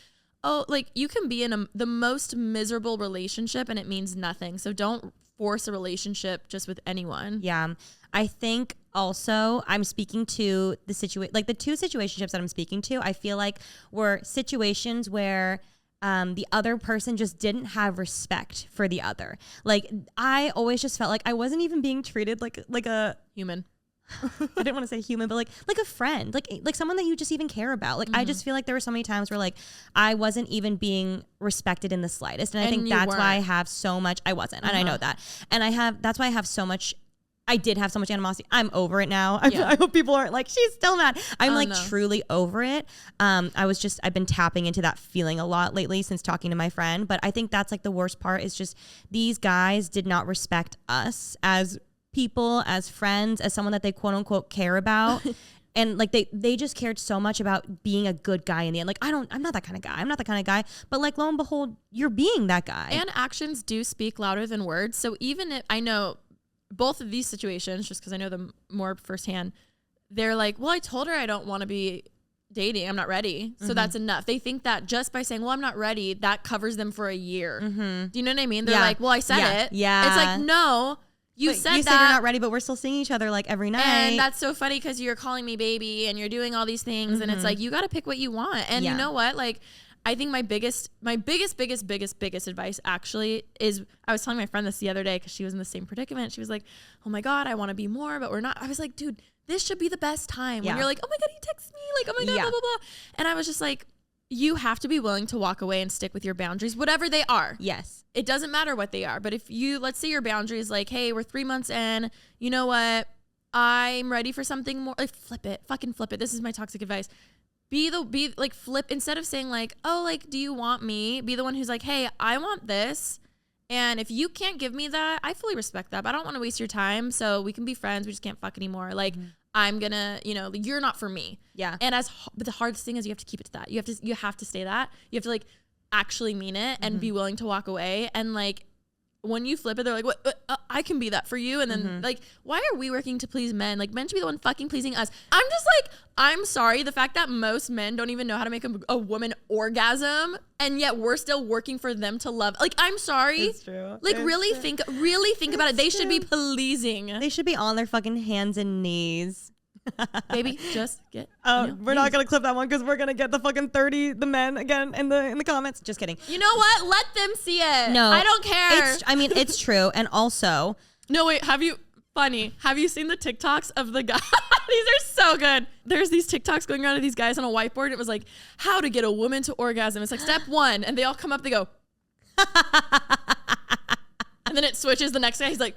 Speaker 4: oh, like you can be in the most miserable relationship and it means nothing. So don't force a relationship just with anyone.
Speaker 1: Yeah. I think also I'm speaking to the situation, like the two situationships that I'm speaking to, I feel like were situations where the other person just didn't have respect for the other. Like I always just felt like I wasn't even being treated like a
Speaker 4: human.
Speaker 1: I didn't want to say human, but like a friend, like someone that you just even care about. Like I just feel like there were so many times where like I wasn't even being respected in the slightest. And I think that's why I have so much, I wasn't. And I know that. And that's why I have so much, I did have so much animosity. I'm over it now. I hope people aren't like, she's still mad. I'm truly over it. I've been tapping into that feeling a lot lately since talking to my friend. But I think that's like the worst part is just these guys did not respect us as people, as friends, as someone that they quote unquote care about. And like they just cared so much about being a good guy in the end. Like I'm not that kind of guy. I'm not that kind of guy. But like lo and behold, you're being that guy.
Speaker 4: And actions do speak louder than words. So even if I know both of these situations, just because I know them more firsthand, they're like, well, I told her I don't want to be dating. I'm not ready. So that's enough. They think that just by saying, well, I'm not ready, that covers them for a year. Do you know what I mean? They're like, well, I said it.
Speaker 1: Yeah.
Speaker 4: It's like, no, you said
Speaker 1: you
Speaker 4: that.
Speaker 1: said you're not ready, but we're still seeing each other like every night.
Speaker 4: And that's so funny because you're calling me baby and you're doing all these things. And it's like, you got to pick what you want. And you know what? Like, I think my biggest advice actually is, I was telling my friend this the other day because she was in the same predicament. She was like, oh my God, I want to be more, but we're not. I was like, dude, this should be the best time. When you're like, oh my God, he texts me. Like, oh my God, blah, blah, blah. And I was just like, you have to be willing to walk away and stick with your boundaries, whatever they are.
Speaker 1: Yes.
Speaker 4: It doesn't matter what they are. But if let's say your boundary is like, hey, we're 3 months in, you know what? I'm ready for something more. Like, fucking flip it. This is my toxic advice. Flip, instead of saying like, oh, like, do you want me? Be the one who's like, hey, I want this. And if you can't give me that, I fully respect that, but I don't want to waste your time. So we can be friends. We just can't fuck anymore. Like, I'm gonna, you're not for me.
Speaker 1: Yeah.
Speaker 4: And but the hardest thing is you have to keep it to that. You have to say that. You have to like actually mean it and be willing to walk away. And like, when you flip it, they're like, what? I can be that for you. And then like, why are we working to please men? Like, men should be the one fucking pleasing us. I'm just like, I'm sorry. The fact that most men don't even know how to make a woman orgasm, and yet we're still working for them to love. Like, I'm sorry.
Speaker 1: It's true.
Speaker 4: Like, really think about it. They should be pleasing.
Speaker 1: They should be on their fucking hands and knees.
Speaker 4: Baby, just get.
Speaker 1: We're not gonna clip that one because we're gonna get the fucking 30 the men again in the comments. Just kidding.
Speaker 4: You know what? Let them see it.
Speaker 1: No,
Speaker 4: I don't care.
Speaker 1: It's true. And also,
Speaker 4: no, wait. Have you seen the TikToks of the guy? These are so good. There's these TikToks going around of these guys on a whiteboard. It was like, how to get a woman to orgasm. It's like step 1, and they all come up. They go, and then it switches. The next guy, he's like.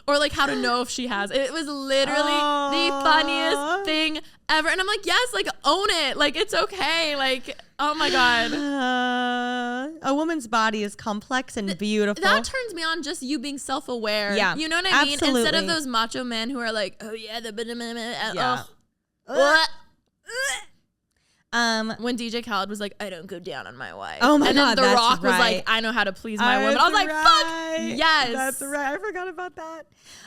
Speaker 4: Or like how to know if she has. It was literally the funniest thing ever. And I'm like, yes, like own it. Like it's okay. Like, oh my God.
Speaker 1: A woman's body is complex and beautiful.
Speaker 4: That turns me on, just you being self-aware.
Speaker 1: Yeah.
Speaker 4: You know what I mean?
Speaker 1: Absolutely.
Speaker 4: Instead of those macho men who are like, oh yeah,
Speaker 1: Yeah.
Speaker 4: When DJ Khaled was like, I don't go down on my wife.
Speaker 1: Oh my
Speaker 4: and
Speaker 1: God,
Speaker 4: then The
Speaker 1: that's
Speaker 4: Rock was
Speaker 1: right.
Speaker 4: like, I know how to please my woman. I was like, fuck yes.
Speaker 1: That's right. I forgot about that.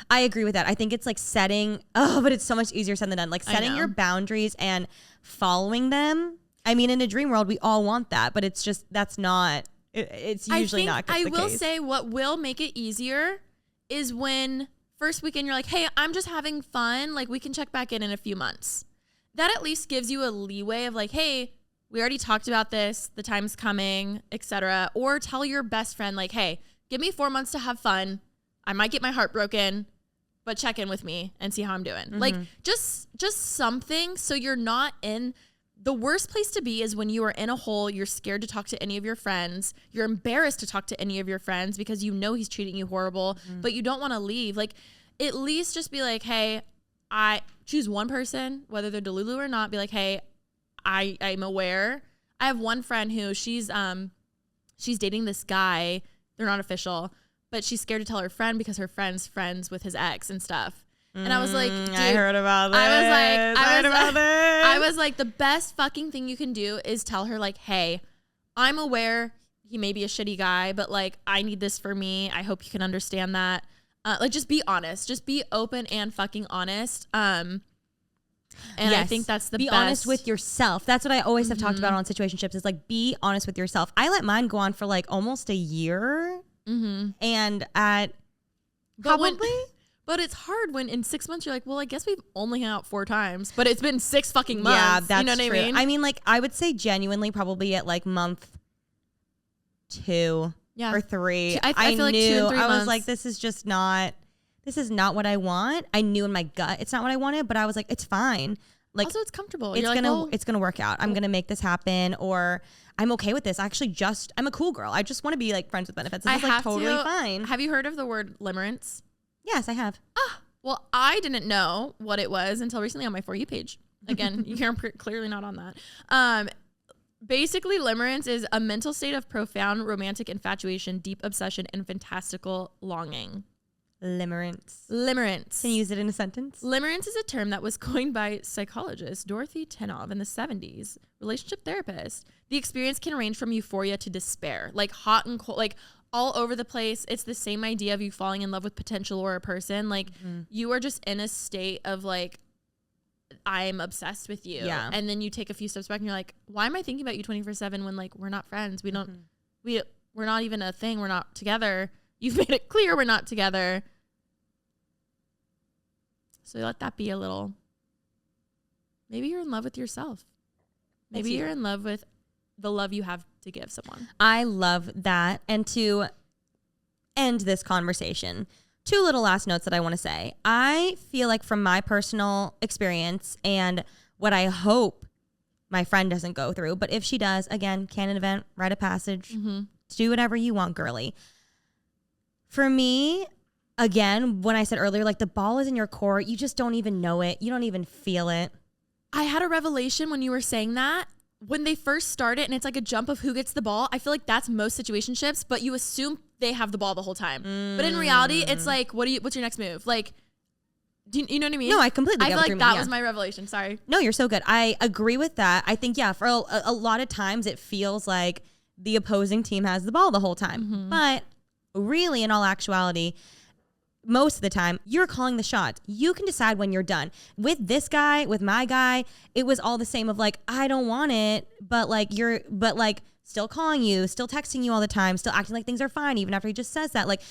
Speaker 1: I agree with that. I think it's like but it's so much easier said than done. Like setting your boundaries and following them. I mean, in a dream world, we all want that, but it's just, that's not, it's usually not the case.
Speaker 4: I will say what will make it easier is when first weekend you're like, hey, I'm just having fun. Like we can check back in a few months. That at least gives you a leeway of like, hey, we already talked about this, the time's coming, etc. Or tell your best friend like, hey, give me 4 months to have fun. I might get my heart broken, but check in with me and see how I'm doing. Like just something so you're not in. The worst place to be is when you are in a hole, you're scared to talk to any of your friends, you're embarrassed to talk to any of your friends because you know he's treating you horrible, but you don't want to leave. Like at least just be like, hey, I choose one person, whether they're Delulu or not, be like, hey, I'm aware. I have one friend who she's dating this guy. They're not official, but she's scared to tell her friend because her friend's friends with his ex and stuff. And I was like, dude,
Speaker 1: I heard about this.
Speaker 4: I was like, the best fucking thing you can do is tell her like, hey, I'm aware he may be a shitty guy, but like, I need this for me. I hope you can understand that. Like, just be honest. Just be open and fucking honest. And I think that's the best.
Speaker 1: Be honest with yourself. That's what I always have talked about on Situationships is like, be honest with yourself. I let mine go on for like almost a year. And
Speaker 4: But it's hard when in 6 months you're like, well, I guess we've only hung out 4 times, but it's been 6 fucking months.
Speaker 1: Yeah, that's
Speaker 4: you know what
Speaker 1: true.
Speaker 4: I mean?
Speaker 1: I mean, like, I would say genuinely probably at like month 2 or 3.
Speaker 4: I feel like 2 and 3
Speaker 1: I was
Speaker 4: months.
Speaker 1: like, this is not what I want. I knew in my gut it's not what I wanted, but I was like, it's fine. Like,
Speaker 4: also, it's comfortable.
Speaker 1: It's
Speaker 4: You're
Speaker 1: gonna
Speaker 4: like,
Speaker 1: it's gonna work out. I'm gonna make this happen, or I'm okay with this. I'm a cool girl. I just want to be like friends with benefits. This is like totally fine.
Speaker 4: Have you heard of the word limerence?
Speaker 1: Yes, I have.
Speaker 4: Well, I didn't know what it was until recently on my For You page. Again, you're clearly not on that. Basically, limerence is a mental state of profound romantic infatuation, deep obsession, and fantastical longing.
Speaker 1: Limerence. Can you use it in a sentence?
Speaker 4: Limerence is a term that was coined by psychologist Dorothy Tenov in the 70s, relationship therapist. The experience can range from euphoria to despair, like hot and cold, like all over the place. It's the same idea of you falling in love with potential or a person. Like you are just in a state of like, I'm obsessed with you.
Speaker 1: Yeah.
Speaker 4: And then you take a few steps back and you're like, why am I thinking about you 24/7 when like we're not friends? We're not even a thing. We're not together. You've made it clear we're not together. So let that be a little, maybe you're in love with yourself. Maybe you're in love with the love you have to give someone.
Speaker 1: I love that. And to end this conversation, 2 little last notes that I want to say. I feel like from my personal experience and what I hope my friend doesn't go through, but if she does, again, canon event, rite of passage, do whatever you want, girly. For me, again, when I said earlier, like the ball is in your court, you just don't even know it. You don't even feel it.
Speaker 4: I had a revelation when you were saying that. When they first start it and it's like a jump of who gets the ball, I feel like that's most situationships, but you assume they have the ball the whole time. But in reality, it's like, what's your next move? Like, do you know what I mean?
Speaker 1: No, I completely get
Speaker 4: I
Speaker 1: what
Speaker 4: feel
Speaker 1: you
Speaker 4: like
Speaker 1: mean,
Speaker 4: that was my revelation. Sorry.
Speaker 1: No, you're so good. I agree with that. I think, yeah, for a lot of times it feels like the opposing team has the ball the whole time. But really, in all actuality, most of the time, you're calling the shots. You can decide when you're done. With this guy, with my guy, it was all the same of like, I don't want it, but like still calling you, still texting you all the time, still acting like things are fine, even after he just says that. Like,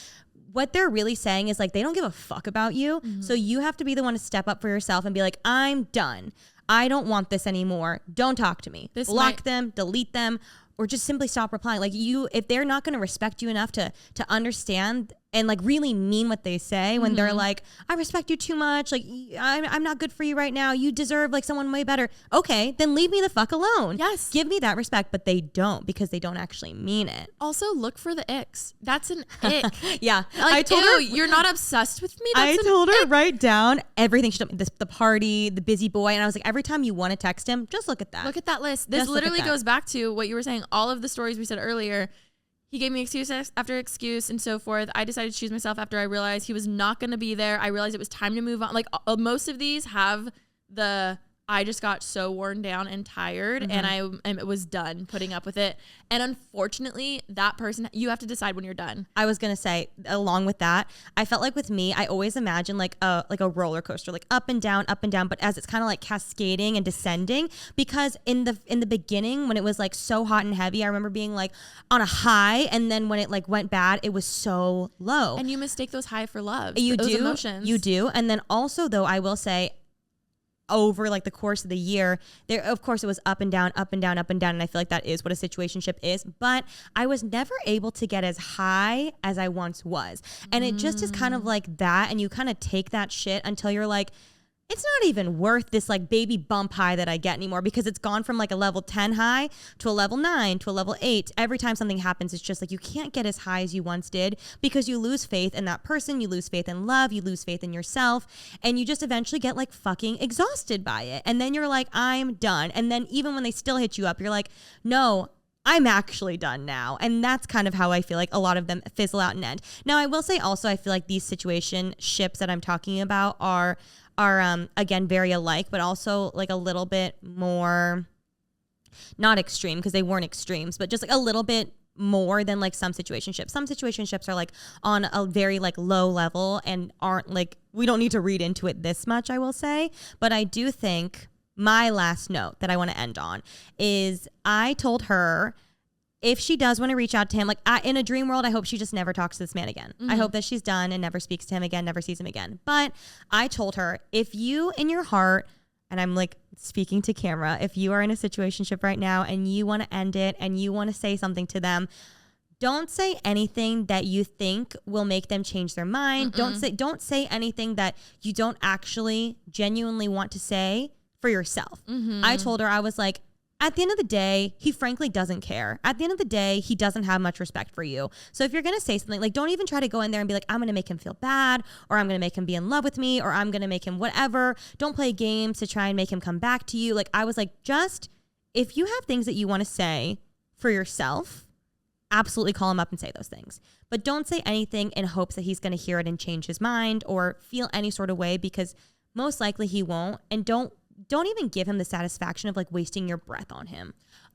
Speaker 1: what they're really saying is like, they don't give a fuck about you. So you have to be the one to step up for yourself and be like, I'm done. I don't want this anymore. Don't talk to me. Block them, delete them, or just simply stop replying. Like if they're not going to respect you enough to understand and like really mean what they say when they're like, I respect you too much. Like I'm not good for you right now. You deserve like someone way better. Okay, then leave me the fuck alone.
Speaker 4: Yes.
Speaker 1: Give me that respect, but they don't because they don't actually mean it.
Speaker 4: Also, look for the icks. That's an ick.
Speaker 1: Yeah.
Speaker 4: Like,
Speaker 1: I told her,
Speaker 4: you're not obsessed with me.
Speaker 1: I told her write down everything she told me. The party, the busy boy. And I was like, every time you want to text him, just look at that.
Speaker 4: Look at that list. This
Speaker 1: Just look at
Speaker 4: literally
Speaker 1: that.
Speaker 4: goes back to what you were saying. All of the stories we said earlier. He gave me excuse after excuse and so forth. I decided to choose myself after I realized he was not going to be there. I realized it was time to move on. Like most of these have the I just got so worn down and tired, and I was done putting up with it. And unfortunately, that person, you have to decide when you're done.
Speaker 1: I was gonna say, along with that, I felt like with me, I always imagine like a roller coaster, like up and down, but as it's kind of like cascading and descending. Because in the beginning, when it was like so hot and heavy, I remember being like on a high, and then when it like went bad, it was so low.
Speaker 4: And you mistake those high for love.
Speaker 1: You
Speaker 4: those
Speaker 1: do,
Speaker 4: emotions.
Speaker 1: you do, and then also though, I will say, over like the course of the year, there of course it was up and down, and I feel like that is what a situationship is, but I was never able to get as high as I once was. And it just is kind of like that, and you kind of take that shit until you're like, it's not even worth this like baby bump high that I get anymore, because it's gone from like a level 10 high to a level 9 to a level 8. Every time something happens, it's just like you can't get as high as you once did, because you lose faith in that person, you lose faith in love, you lose faith in yourself, and you just eventually get like fucking exhausted by it. And then you're like, I'm done. And then even when they still hit you up, you're like, no, I'm actually done now. And that's kind of how I feel like a lot of them fizzle out and end. Now, I will say also, I feel like these situationships that I'm talking about are again very alike, but also like a little bit more, not extreme because they weren't extremes, but just like a little bit more than like some situationships. Some situationships are like on a very like low level and aren't like, we don't need to read into it this much, I will say. But I do think my last note that I want to end on is I told her, if she does want to reach out to him, like in a dream world, I hope she just never talks to this man again. I hope that she's done and never speaks to him again, never sees him again. But I told her, if you in your heart, and I'm like speaking to camera, if you are in a situationship right now and you want to end it and you want to say something to them, don't say anything that you think will make them change their mind. Don't say anything that you don't actually genuinely want to say for yourself. I told her, I was like, at the end of the day, he frankly doesn't care. At the end of the day, he doesn't have much respect for you. So if you're going to say something, like don't even try to go in there and be like, I'm going to make him feel bad, or I'm going to make him be in love with me, or I'm going to make him whatever. Don't play games to try and make him come back to you. Like I was like, just if you have things that you want to say for yourself, absolutely call him up and say those things. But don't say anything in hopes that he's going to hear it and change his mind or feel any sort of way, because most likely he won't. And don't even give him the satisfaction of like wasting your breath on him.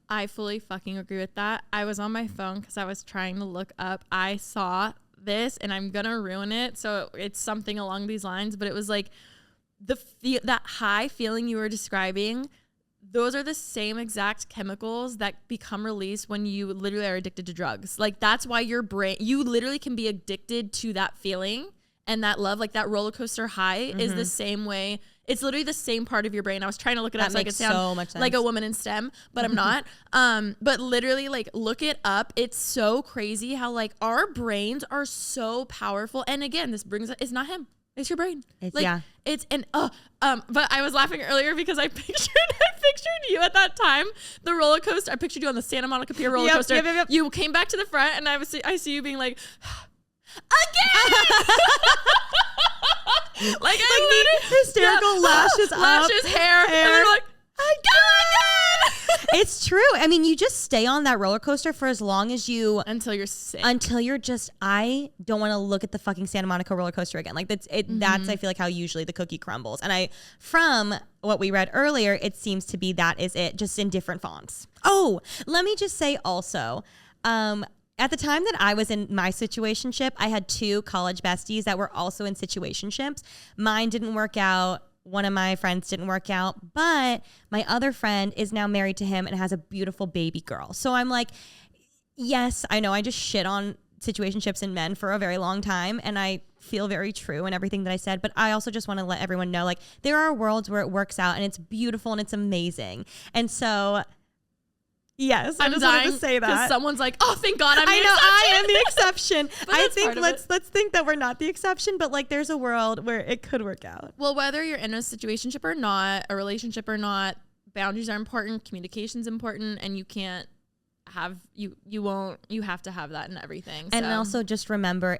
Speaker 4: I fully fucking agree with that. I was on my phone because I was trying to look up. I saw this and I'm gonna ruin it, so it's something along these lines, but it was like that high feeling you were describing. Those are the same exact chemicals that become released when you literally are addicted to drugs. Like that's why your brain, you literally can be addicted to that feeling and that love, like that roller coaster high is the same way. It's literally the same part of your brain. I was trying to look it up so I could sound
Speaker 1: so much sense.
Speaker 4: like a woman in STEM, but I'm not. But literally, like, look it up. It's so crazy how like our brains are so powerful. And again, this brings it's not him. It's your brain. But I was laughing earlier because I pictured you at that time, the roller coaster. I pictured you on the Santa Monica Pier roller coaster. Yep. You came back to the front, and I see you being like, again. like
Speaker 1: hysterical lashes up,
Speaker 4: hair, and they're like, again.
Speaker 1: It's true. I mean, you just stay on that roller coaster for as long as you
Speaker 4: until you're sick.
Speaker 1: Until you're just, I don't want to look at the fucking Santa Monica roller coaster again. Like that's it. That's, I feel like, how usually the cookie crumbles. And from what we read earlier, it seems to be that is it, just in different fonts. Oh, let me just say also, at the time that I was in my situationship, I had 2 college besties that were also in situationships. Mine didn't work out. One of my friends didn't work out, but my other friend is now married to him and has a beautiful baby girl. So I'm like, yes, I know I just shit on situationships and men for a very long time, and I feel very true in everything that I said, but I also just want to let everyone know, like, there are worlds where it works out and it's beautiful and it's amazing. And so yes, I just wanted to say that.
Speaker 4: Because someone's like, oh, thank God,
Speaker 1: I am the exception. I think let's think that we're not the exception, but like there's a world where it could work out.
Speaker 4: Well, whether you're in a situationship or not, a relationship or not, boundaries are important, communication's important, and you can't have you have to have that in everything.
Speaker 1: And also just remember,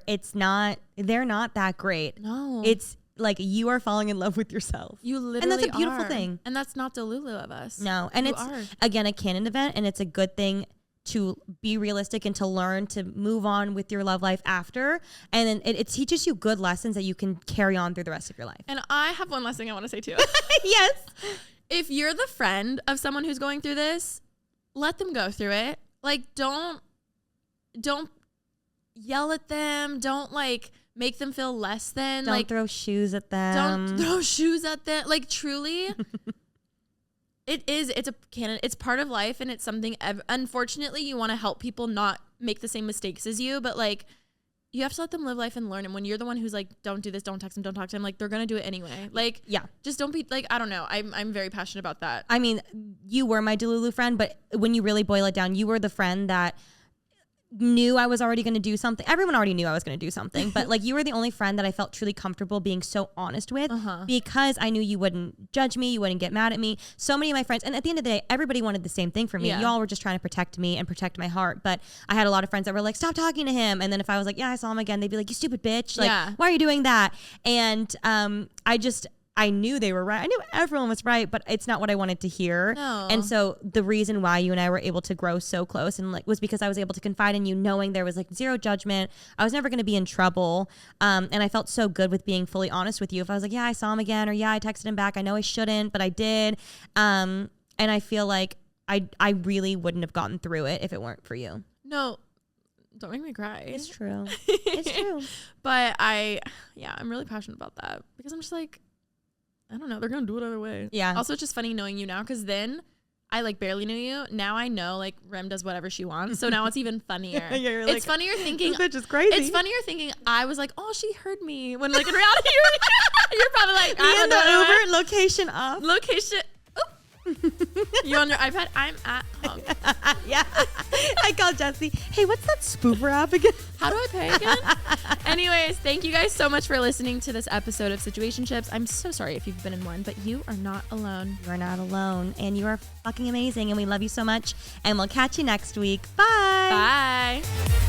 Speaker 1: they're not that great.
Speaker 4: No.
Speaker 1: It's like you are falling in love with yourself.
Speaker 4: You literally
Speaker 1: And that's a beautiful
Speaker 4: are.
Speaker 1: thing.
Speaker 4: And that's not Delulu of us.
Speaker 1: No. And it's, again, a canon event, and it's a good thing to be realistic and to learn to move on with your love life after. And then it teaches you good lessons that you can carry on through the rest of your life.
Speaker 4: And I have one last thing I want to say too.
Speaker 1: Yes.
Speaker 4: if you're the friend of someone who's going through this, let them go through it. Like, don't yell at them. Don't like make them feel less than.
Speaker 1: Don't
Speaker 4: like
Speaker 1: throw shoes at them.
Speaker 4: Don't throw shoes at them. Like, truly, it's part of life, and it's something. Unfortunately, you want to help people not make the same mistakes as you, but like, you have to let them live life and learn. And when you're the one who's like, don't do this, don't text them, don't talk to them, like, they're gonna do it anyway. Like,
Speaker 1: yeah,
Speaker 4: just don't be like, I don't know. I'm very passionate about that.
Speaker 1: I mean, you were my Delulu friend, but when you really boil it down, you were the friend that knew I was already going to do something. Everyone already knew I was going to do something, but like, you were the only friend that I felt truly comfortable being so honest with, because I knew you wouldn't judge me, you wouldn't get mad at me. So many of my friends, and at the end of the day, everybody wanted the same thing for me. Y'all were just trying to protect me and protect my heart. But I had a lot of friends that were like, stop talking to him. And then if I was like, yeah, I saw him again, they'd be like, you stupid bitch. Like, why are you doing that? And I knew they were right. I knew everyone was right, but it's not what I wanted to hear.
Speaker 4: No.
Speaker 1: And so the reason why you and I were able to grow so close and like was because I was able to confide in you, knowing there was like zero judgment. I was never going to be in trouble. And I felt so good with being fully honest with you. If I was like, yeah, I saw him again, or yeah, I texted him back. I know I shouldn't, but I did. And I feel like I really wouldn't have gotten through it if it weren't for you.
Speaker 4: No, don't make me cry.
Speaker 1: It's true. It's true.
Speaker 4: But I'm really passionate about that, because I'm just like, I don't know. They're going to do it either way.
Speaker 1: Yeah.
Speaker 4: Also, it's just funny knowing you now, because then I like barely knew you. Now I know like Rem does whatever she wants. So now it's even funnier.
Speaker 1: It's
Speaker 4: like, funnier thinking.
Speaker 1: This bitch is crazy.
Speaker 4: It's funnier thinking I was like, oh, she heard me. When like in reality, you're probably like,
Speaker 1: Me and the Uber location off.
Speaker 4: Location. You on your iPad? I'm at home.
Speaker 1: Yeah. I called Jesse. Hey, what's that spoofer app again?
Speaker 4: How do I pay again? Anyways, thank you guys so much for listening to this episode of Situationships. I'm so sorry if you've been in one, but you are not alone.
Speaker 1: You are not alone, and you are fucking amazing, and we love you so much, and we'll catch you next week. Bye.
Speaker 4: Bye.